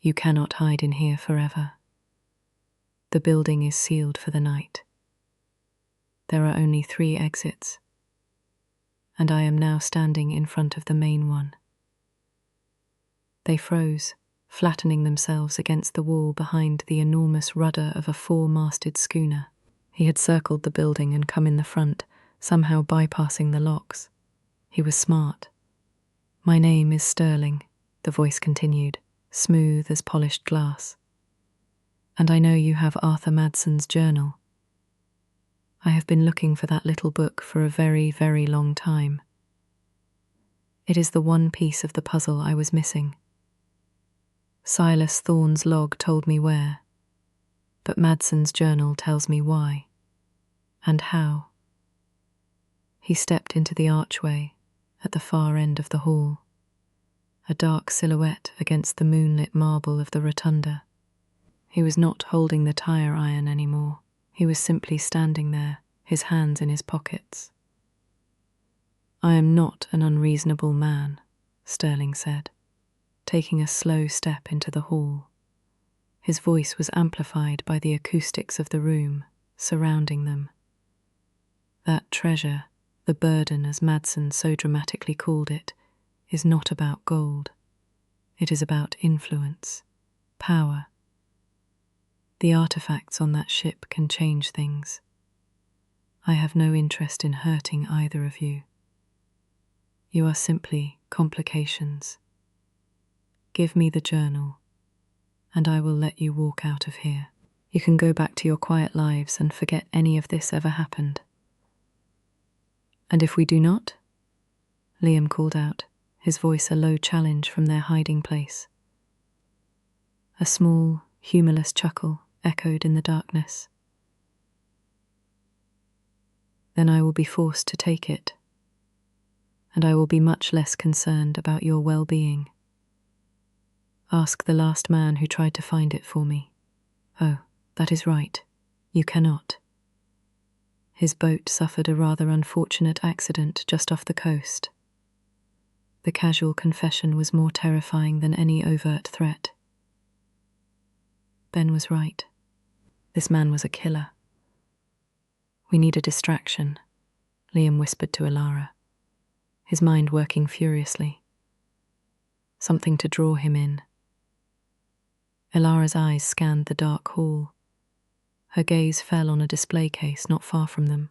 S1: "You cannot hide in here forever. The building is sealed for the night. There are only 3 exits, and I am now standing in front of the main one." They froze, flattening themselves against the wall behind the enormous rudder of a 4-masted schooner. He had circled the building and come in the front, somehow bypassing the locks. He was smart. "My name is Sterling," the voice continued, smooth as polished glass. "And I know you have Arthur Madson's journal. I have been looking for that little book for a very, very long time. It is the one piece of the puzzle I was missing. Silas Thorne's log told me where, but Madson's journal tells me why and how." He stepped into the archway at the far end of the hall, a dark silhouette against the moonlit marble of the rotunda. He was not holding the tire iron anymore. He was simply standing there, his hands in his pockets. "I am not an unreasonable man," Sterling said, taking a slow step into the hall. His voice was amplified by the acoustics of the room surrounding them. "That treasure, the burden as Madsen so dramatically called it, is not about gold. It is about influence, power. The artifacts on that ship can change things. I have no interest in hurting either of you. You are simply complications. Give me the journal, and I will let you walk out of here. You can go back to your quiet lives and forget any of this ever happened." "And if we do not?" Liam called out, his voice a low challenge from their hiding place. A small, humorless chuckle echoed in the darkness. then I will be forced to take it, and I will be much less concerned about your well-being. Ask the last man who tried to find it for me. Oh, that is right. You cannot. His boat suffered a rather unfortunate accident just off the coast. The casual confession was more terrifying than any overt threat. Ben was right. This man was a killer. We need a distraction, Liam whispered to Elara, his mind working furiously. Something to draw him in. Elara's eyes scanned the dark hall. Her gaze fell on a display case not far from them.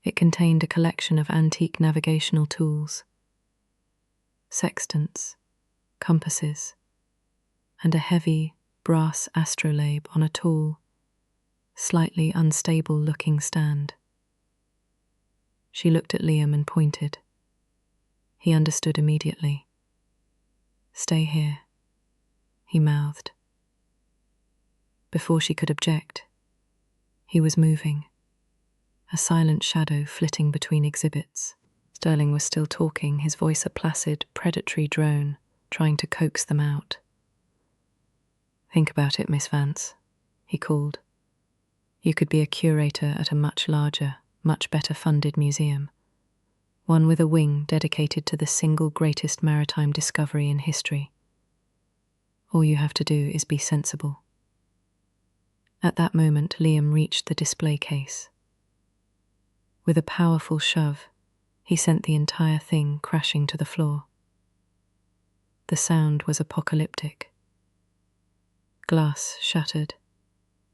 S1: It contained a collection of antique navigational tools, sextants, compasses, and a heavy brass astrolabe on a tall, slightly unstable-looking stand. She looked at Liam and pointed. He understood immediately. "Stay here," he mouthed. Before she could object, he was moving, a silent shadow flitting between exhibits. Sterling was still talking, his voice a placid, predatory drone, trying to coax them out. "Think about it, Miss Vance," he called. "You could be a curator at a much larger, much better funded museum, one with a wing dedicated to the single greatest maritime discovery in history. All you have to do is be sensible." At that moment, Liam reached the display case. With a powerful shove, he sent the entire thing crashing to the floor. The sound was apocalyptic. Glass shattered,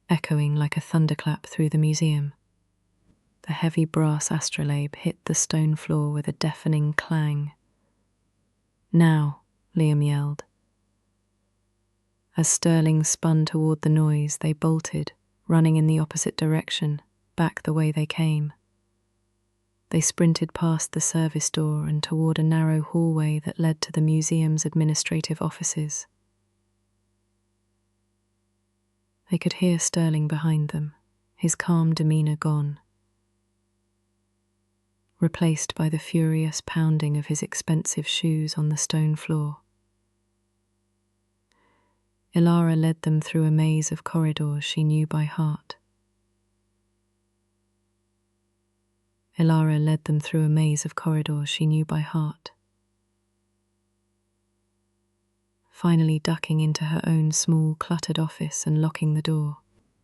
S1: echoing like a thunderclap through the museum. The heavy brass astrolabe hit the stone floor with a deafening clang. "Now," Liam yelled. As Sterling spun toward the noise, they bolted, running in the opposite direction, back the way they came. They sprinted past the service door and toward a narrow hallway that led to the museum's administrative offices. They could hear Sterling behind them, his calm demeanor gone, replaced by the furious pounding of his expensive shoes on the stone floor. Elara led them through a maze of corridors she knew by heart. Finally ducking into her own small, cluttered office and locking the door,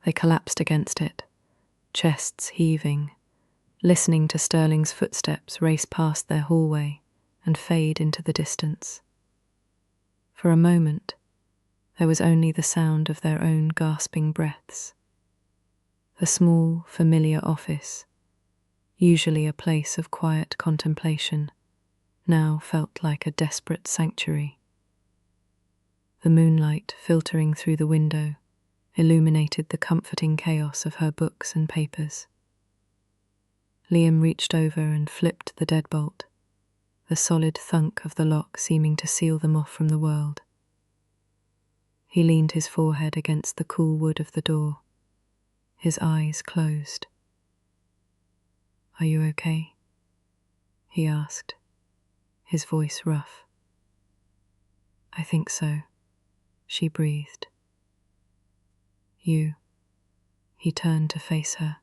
S1: they collapsed against it, chests heaving, listening to Sterling's footsteps race past their hallway and fade into the distance. For a moment, there was only the sound of their own gasping breaths. The small, familiar office, usually a place of quiet contemplation, now felt like a desperate sanctuary. The moonlight filtering through the window illuminated the comforting chaos of her books and papers. Liam reached over and flipped the deadbolt, the solid thunk of the lock seeming to seal them off from the world. He leaned his forehead against the cool wood of the door, his eyes closed. "Are you okay?" he asked, his voice rough. "I think so," she breathed. "You." He turned to face her.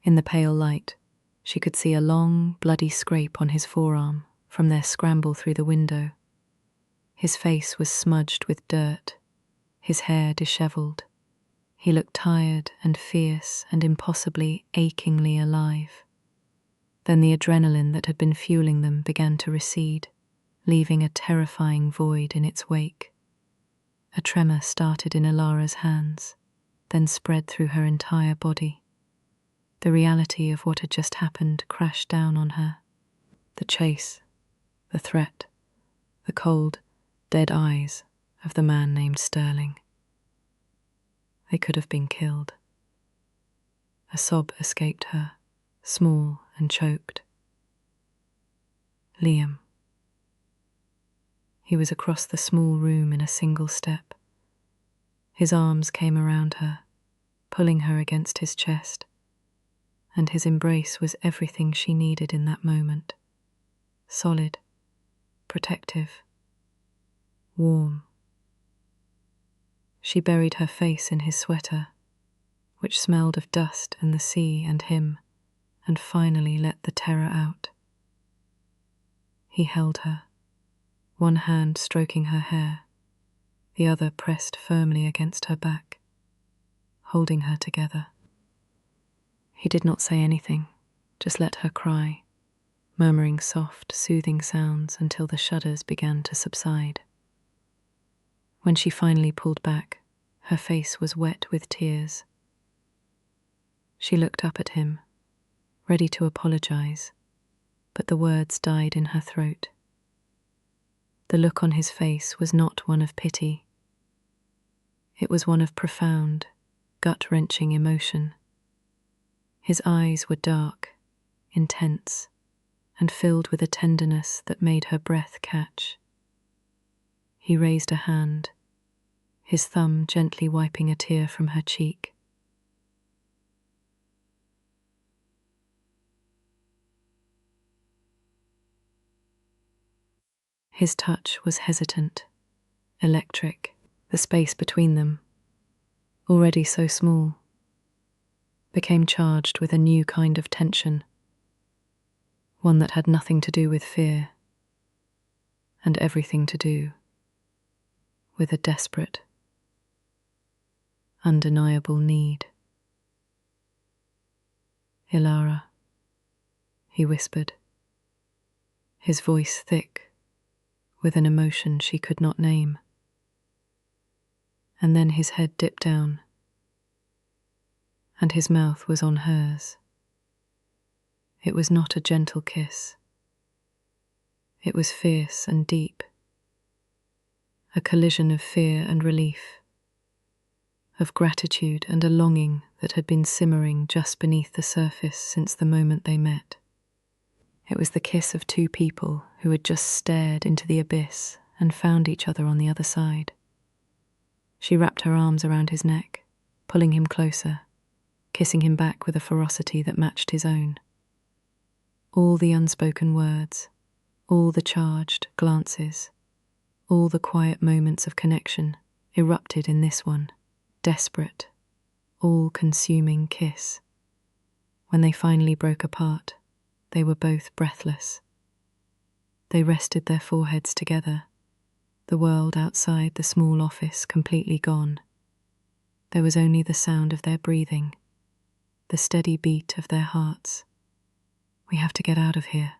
S1: In the pale light, she could see a long, bloody scrape on his forearm from their scramble through the window. His face was smudged with dirt, his hair disheveled. He looked tired and fierce and impossibly, achingly alive. Then the adrenaline that had been fueling them began to recede, leaving a terrifying void in its wake. A tremor started in Elara's hands, then spread through her entire body. The reality of what had just happened crashed down on her. The chase, the threat, the cold, dead eyes of the man named Sterling. They could have been killed. A sob escaped her, small and choked. Liam. He was across the small room in a single step. His arms came around her, pulling her against his chest, and his embrace was everything she needed in that moment. Solid, protective, warm. She buried her face in his sweater, which smelled of dust and the sea and him, and finally let the terror out. He held her, one hand stroking her hair, the other pressed firmly against her back, holding her together. He did not say anything, just let her cry, murmuring soft, soothing sounds until the shudders began to subside. When she finally pulled back, her face was wet with tears. She looked up at him, ready to apologize, but the words died in her throat. The look on his face was not one of pity. It was one of profound, gut-wrenching emotion. His eyes were dark, intense, and filled with a tenderness that made her breath catch. He raised a hand, his thumb gently wiping a tear from her cheek. His touch was hesitant, electric. The space between them, already so small, became charged with a new kind of tension, one that had nothing to do with fear, and everything to do with a desperate, undeniable need. "Elara," he whispered, his voice thick with an emotion she could not name. And then his head dipped down, and his mouth was on hers. It was not a gentle kiss. It was fierce and deep, a collision of fear and relief, of gratitude and a longing that had been simmering just beneath the surface since the moment they met. It was the kiss of two people who had just stared into the abyss and found each other on the other side. She wrapped her arms around his neck, pulling him closer, kissing him back with a ferocity that matched his own. All the unspoken words, all the charged glances, all the quiet moments of connection erupted in this one, desperate, all-consuming kiss. When they finally broke apart, they were both breathless. They rested their foreheads together, the world outside the small office completely gone. There was only the sound of their breathing, the steady beat of their hearts. "We have to get out of here,"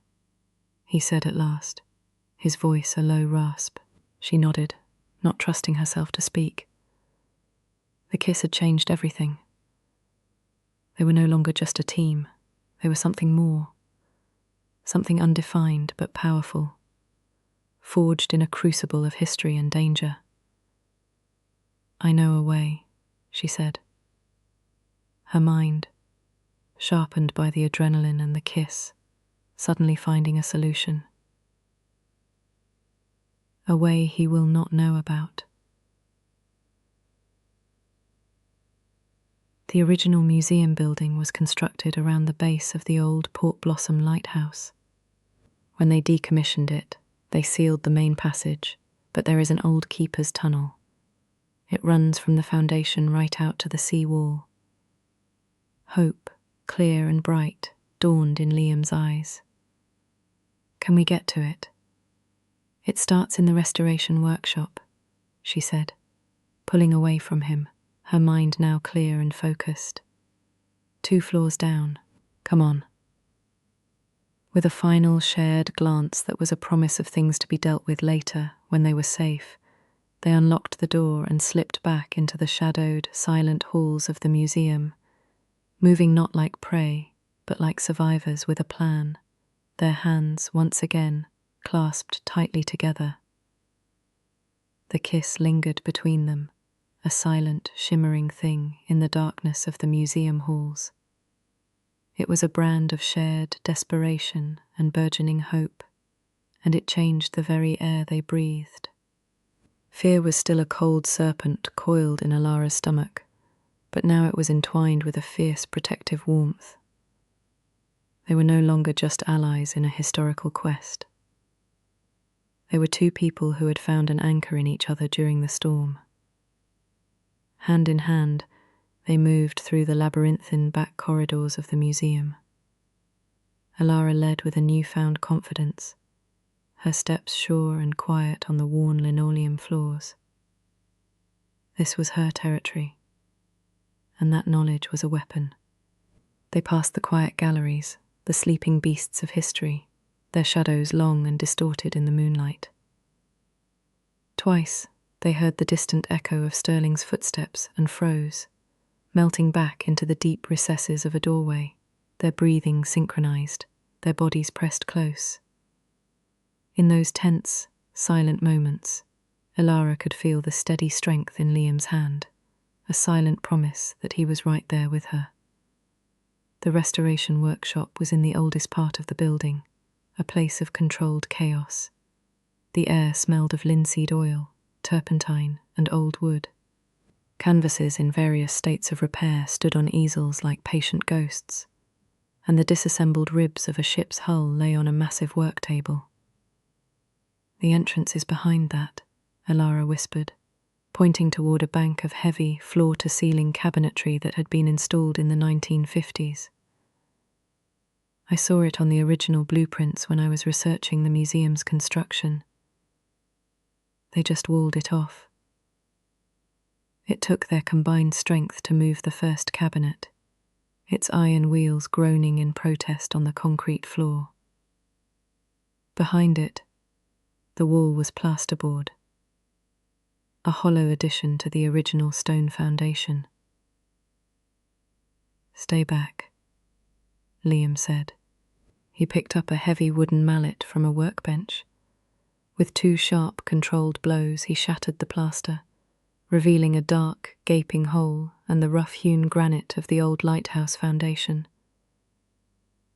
S1: he said at last, his voice a low rasp. She nodded, not trusting herself to speak. The kiss had changed everything. They were no longer just a team. They were something more, something undefined but powerful, forged in a crucible of history and danger. "I know a way," she said, her mind, sharpened by the adrenaline and the kiss, suddenly finding a solution. A way he will not know about. The original museum building was constructed around the base of the old Port Blossom lighthouse. When they decommissioned it, they sealed the main passage, but there is an old keeper's tunnel. It runs from the foundation right out to the sea wall. Hope, clear and bright, dawned in Liam's eyes. "Can we get to it?" "It starts in the restoration workshop," she said, pulling away from him, her mind now clear and focused. "2 floors down. Come on." With a final shared glance that was a promise of things to be dealt with later, when they were safe, they unlocked the door and slipped back into the shadowed, silent halls of the museum, moving not like prey, but like survivors with a plan, their hands once again clasped tightly together. The kiss lingered between them, a silent, shimmering thing in the darkness of the museum halls. It was a brand of shared desperation and burgeoning hope, and it changed the very air they breathed. Fear was still a cold serpent coiled in Elara's stomach, but now it was entwined with a fierce protective warmth. They were no longer just allies in a historical quest. They were two people who had found an anchor in each other during the storm. Hand in hand, they moved through the labyrinthine back corridors of the museum. Elara led with a newfound confidence, her steps sure and quiet on the worn linoleum floors. This was her territory, and that knowledge was a weapon. They passed the quiet galleries, the sleeping beasts of history, their shadows long and distorted in the moonlight. Twice they heard the distant echo of Sterling's footsteps and froze, melting back into the deep recesses of a doorway, their breathing synchronized, their bodies pressed close. In those tense, silent moments, Elara could feel the steady strength in Liam's hand, a silent promise that he was right there with her. The restoration workshop was in the oldest part of the building, a place of controlled chaos. The air smelled of linseed oil, turpentine, and old wood. Canvases in various states of repair stood on easels like patient ghosts, and the disassembled ribs of a ship's hull lay on a massive work table. "The entrance is behind that," Elara whispered, pointing toward a bank of heavy, floor-to-ceiling cabinetry that had been installed in the 1950s. "I saw it on the original blueprints when I was researching the museum's construction. They just walled it off. It took their combined strength to move the first cabinet, its iron wheels groaning in protest on the concrete floor. Behind it, the wall was plasterboard, a hollow addition to the original stone foundation. "Stay back," Liam said. He picked up a heavy wooden mallet from a workbench. With two sharp, controlled blows, he shattered the plaster, revealing a dark, gaping hole and the rough-hewn granite of the old lighthouse foundation.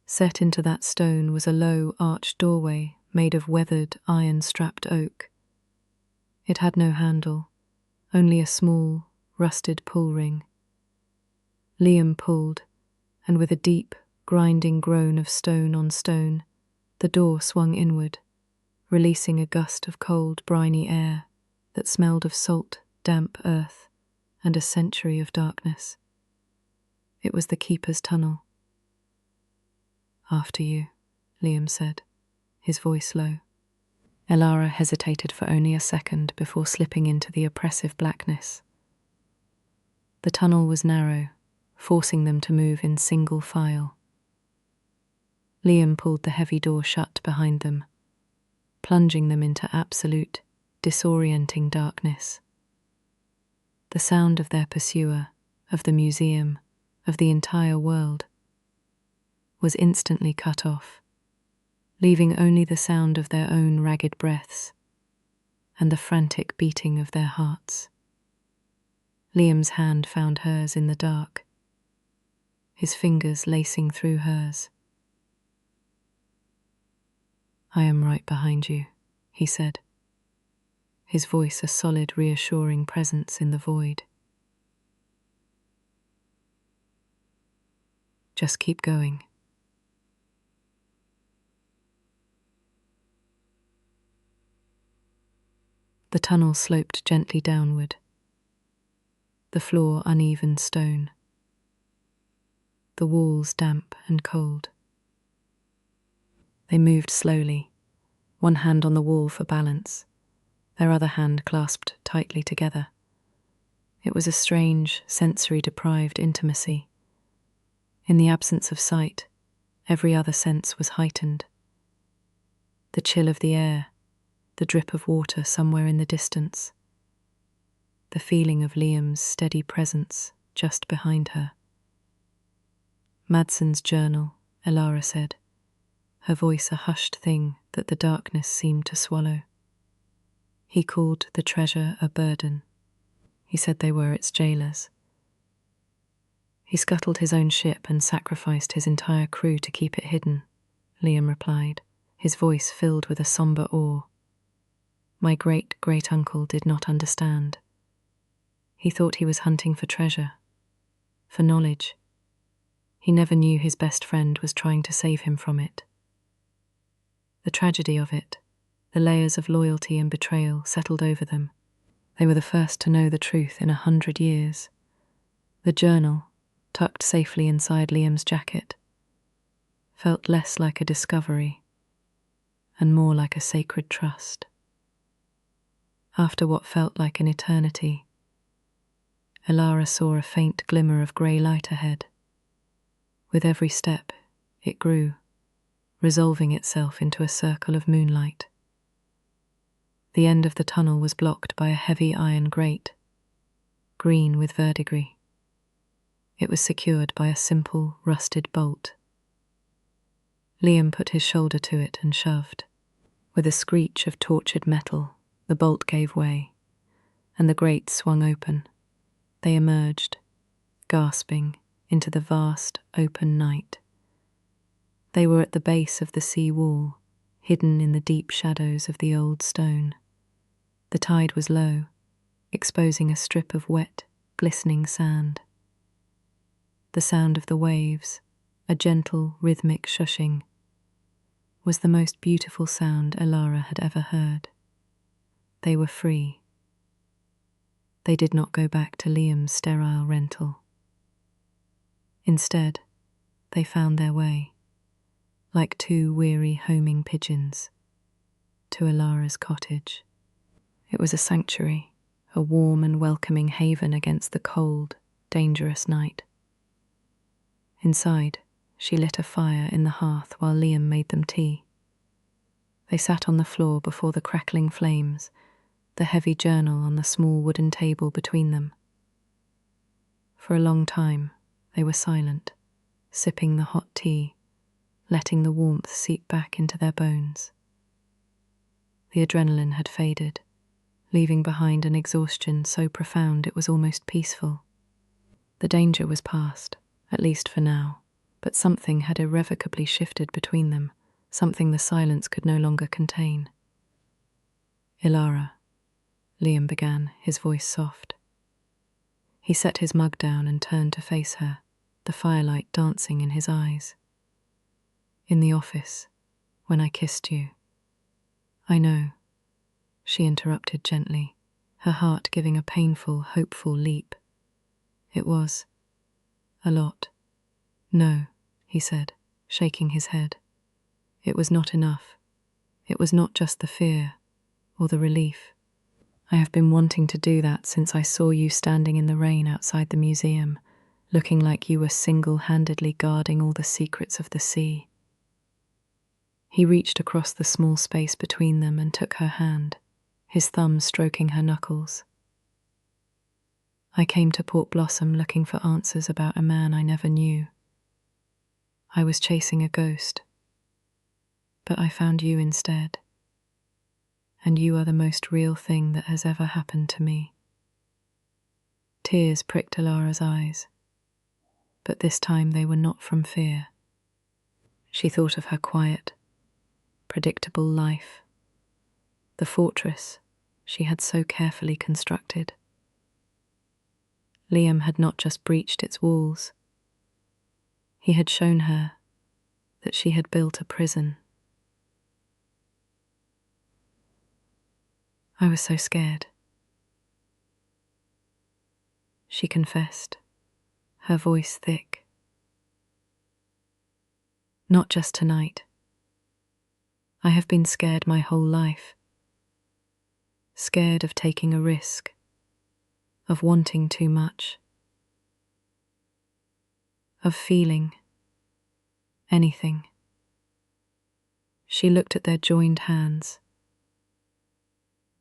S1: Set into that stone was a low, arched doorway made of weathered, iron-strapped oak. It had no handle, only a small, rusted pull ring. Liam pulled, and with a deep, grinding groan of stone on stone, the door swung inward, releasing a gust of cold, briny air that smelled of salt, damp earth, and a century of darkness. It was the keeper's tunnel. "After you," Liam said, his voice low. Elara hesitated for only a second before slipping into the oppressive blackness. The tunnel was narrow, forcing them to move in single file. Liam pulled the heavy door shut behind them, plunging them into absolute, disorienting darkness. The sound of their pursuer, of the museum, of the entire world, was instantly cut off, leaving only the sound of their own ragged breaths and the frantic beating of their hearts. Liam's hand found hers in the dark, his fingers lacing through hers. "I am right behind you," he said, his voice a solid, reassuring presence in the void. "Just keep going." The tunnel sloped gently downward, the floor uneven stone, the walls damp and cold. They moved slowly, one hand on the wall for balance, their other hand clasped tightly together. It was a strange, sensory-deprived intimacy. In the absence of sight, every other sense was heightened. The chill of the air, the drip of water somewhere in the distance, the feeling of Liam's steady presence just behind her. "Madsen's journal," Elara said, her voice a hushed thing that the darkness seemed to swallow. "He called the treasure a burden. He said they were its jailers. He scuttled his own ship and sacrificed his entire crew to keep it hidden," Liam replied, his voice filled with a somber awe. "My great-great-uncle did not understand. He thought he was hunting for treasure, for knowledge. He never knew his best friend was trying to save him from it. The tragedy of it, the layers of loyalty and betrayal settled over them. They were the first to know the truth in 100 years. The journal, tucked safely inside Liam's jacket, felt less like a discovery and more like a sacred trust. After what felt like an eternity, Elara saw a faint glimmer of grey light ahead. With every step, it grew, resolving itself into a circle of moonlight. The end of the tunnel was blocked by a heavy iron grate, green with verdigris. It was secured by a simple, rusted bolt. Liam put his shoulder to it and shoved. With a screech of tortured metal, the bolt gave way, and the grate swung open. They emerged, gasping, into the vast, open night. They were at the base of the sea wall, hidden in the deep shadows of the old stone. The tide was low, exposing a strip of wet, glistening sand. The sound of the waves, a gentle, rhythmic shushing, was the most beautiful sound Elara had ever heard. They were free. They did not go back to Liam's sterile rental. Instead, they found their way, like two weary homing pigeons, to Elara's cottage. It was a sanctuary, a warm and welcoming haven against the cold, dangerous night. Inside, she lit a fire in the hearth while Liam made them tea. They sat on the floor before the crackling flames, the heavy journal on the small wooden table between them. For a long time, they were silent, sipping the hot tea, letting the warmth seep back into their bones. The adrenaline had faded, leaving behind an exhaustion so profound it was almost peaceful. The danger was past, at least for now, but something had irrevocably shifted between them, something the silence could no longer contain. "Elara," Liam began, his voice soft. He set his mug down and turned to face her, the firelight dancing in his eyes. "In the office, when I kissed you." "I know," she interrupted gently, her heart giving a painful, hopeful leap. "It was a lot." "No," he said, shaking his head. "It was not enough. It was not just the fear or the relief. I have been wanting to do that since I saw you standing in the rain outside the museum, looking like you were single-handedly guarding all the secrets of the sea." He reached across the small space between them and took her hand, his thumb stroking her knuckles. "I came to Port Blossom looking for answers about a man I never knew. I was chasing a ghost, but I found you instead. And you are the most real thing that has ever happened to me." Tears pricked Elara's eyes, but this time they were not from fear. She thought of her quiet, predictable life, the fortress she had so carefully constructed. Liam had not just breached its walls. He had shown her that she had built a prison. "I was so scared," she confessed, her voice thick. "Not just tonight. I have been scared my whole life. Scared of taking a risk, of wanting too much, of feeling anything." She looked at their joined hands,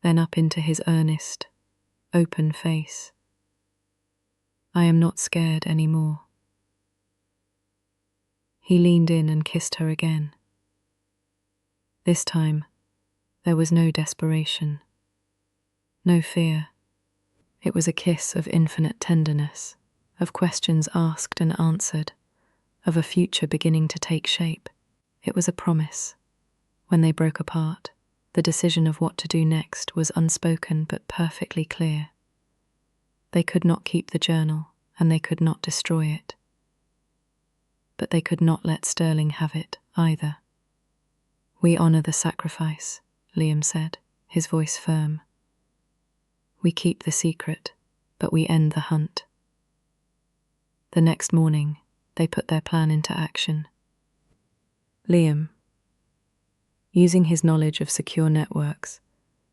S1: then up into his earnest, open face. "I am not scared anymore." He leaned in and kissed her again. This time, there was no desperation, no fear. It was a kiss of infinite tenderness, of questions asked and answered, of a future beginning to take shape. It was a promise. When they broke apart, the decision of what to do next was unspoken but perfectly clear. They could not keep the journal, and they could not destroy it. but they could not let Sterling have it either. "We honor the sacrifice," Liam said, his voice firm. "We keep the secret, but we end the hunt." The next morning, they put their plan into action. Liam, using his knowledge of secure networks,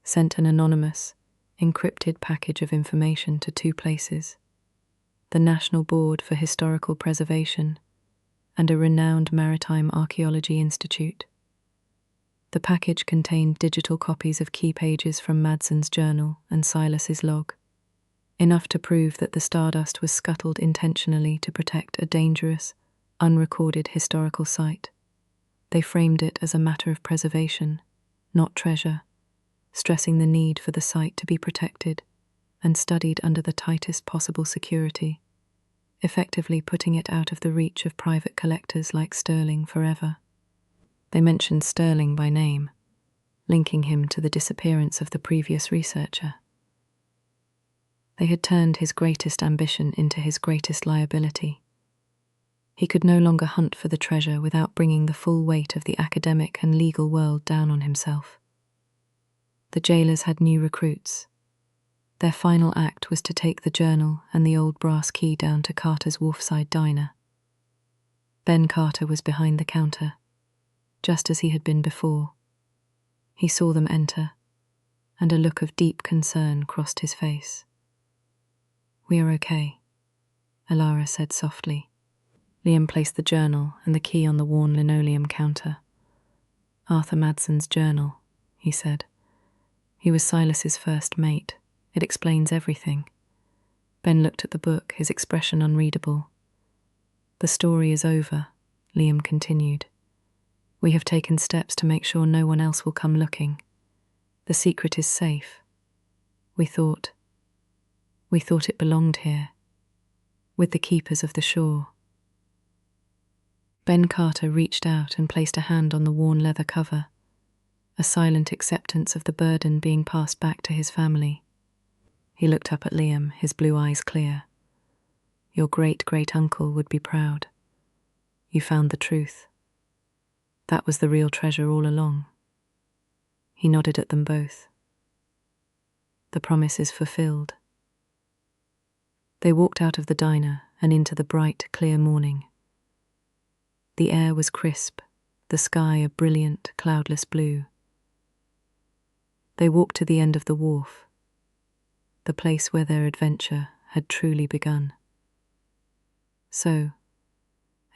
S1: sent an anonymous, encrypted package of information to 2 places: the National Board for Historical Preservation and a renowned maritime archaeology institute. The package contained digital copies of key pages from Madsen's journal and Silas's log, enough to prove that the stardust was scuttled intentionally to protect a dangerous, unrecorded historical site. They framed it as a matter of preservation, not treasure, stressing the need for the site to be protected and studied under the tightest possible security, effectively putting it out of the reach of private collectors like Sterling forever. They mentioned Sterling by name, linking him to the disappearance of the previous researcher. They had turned his greatest ambition into his greatest liability. He could no longer hunt for the treasure without bringing the full weight of the academic and legal world down on himself. The jailers had new recruits. Their final act was to take the journal and the old brass key down to Carter's Wharfside diner. Ben Carter was behind the counter, just as he had been before. He saw them enter, and a look of deep concern crossed his face. "We are okay," Elara said softly. Liam placed the journal and the key on the worn linoleum counter. "Arthur Madsen's journal," he said. "He was Silas's first mate. It explains everything." Ben looked at the book, his expression unreadable. "The story is over," Liam continued. "We have taken steps to make sure no one else will come looking. The secret is safe. We thought it belonged here, with the keepers of the shore." Ben Carter reached out and placed a hand on the worn leather cover, a silent acceptance of the burden being passed back to his family. He looked up at Liam, his blue eyes clear. "Your great-great-uncle would be proud. You found the truth. That was the real treasure all along." He nodded at them both. "The promise is fulfilled." They walked out of the diner and into the bright, clear morning. The air was crisp, the sky a brilliant, cloudless blue. They walked to the end of the wharf, the place where their adventure had truly begun. "So,"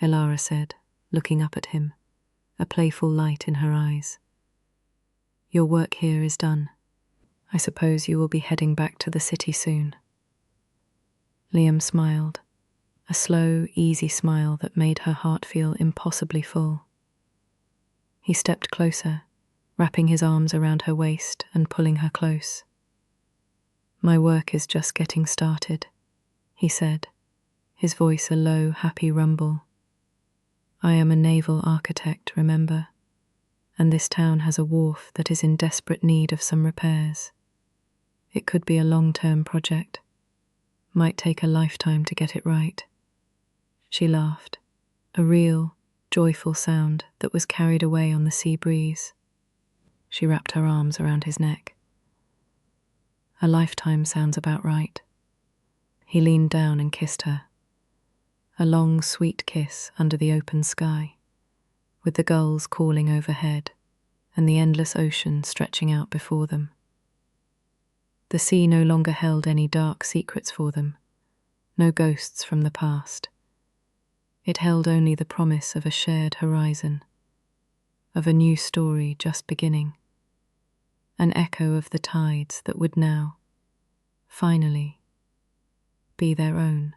S1: Elara said, looking up at him, a playful light in her eyes, "your work here is done. I suppose you will be heading back to the city soon." Liam smiled, a slow, easy smile that made her heart feel impossibly full. He stepped closer, wrapping his arms around her waist and pulling her close. "My work is just getting started," he said, his voice a low, happy rumble. "I am a naval architect, remember, and this town has a wharf that is in desperate need of some repairs. It could be a long-term project. Might take a lifetime to get it right." She laughed, a real, joyful sound that was carried away on the sea breeze. She wrapped her arms around his neck. "A lifetime sounds about right." He leaned down and kissed her. A long, sweet kiss under the open sky, with the gulls calling overhead and the endless ocean stretching out before them. The sea no longer held any dark secrets for them, no ghosts from the past. It held only the promise of a shared horizon, of a new story just beginning, an echo of the tides that would now, finally, be their own.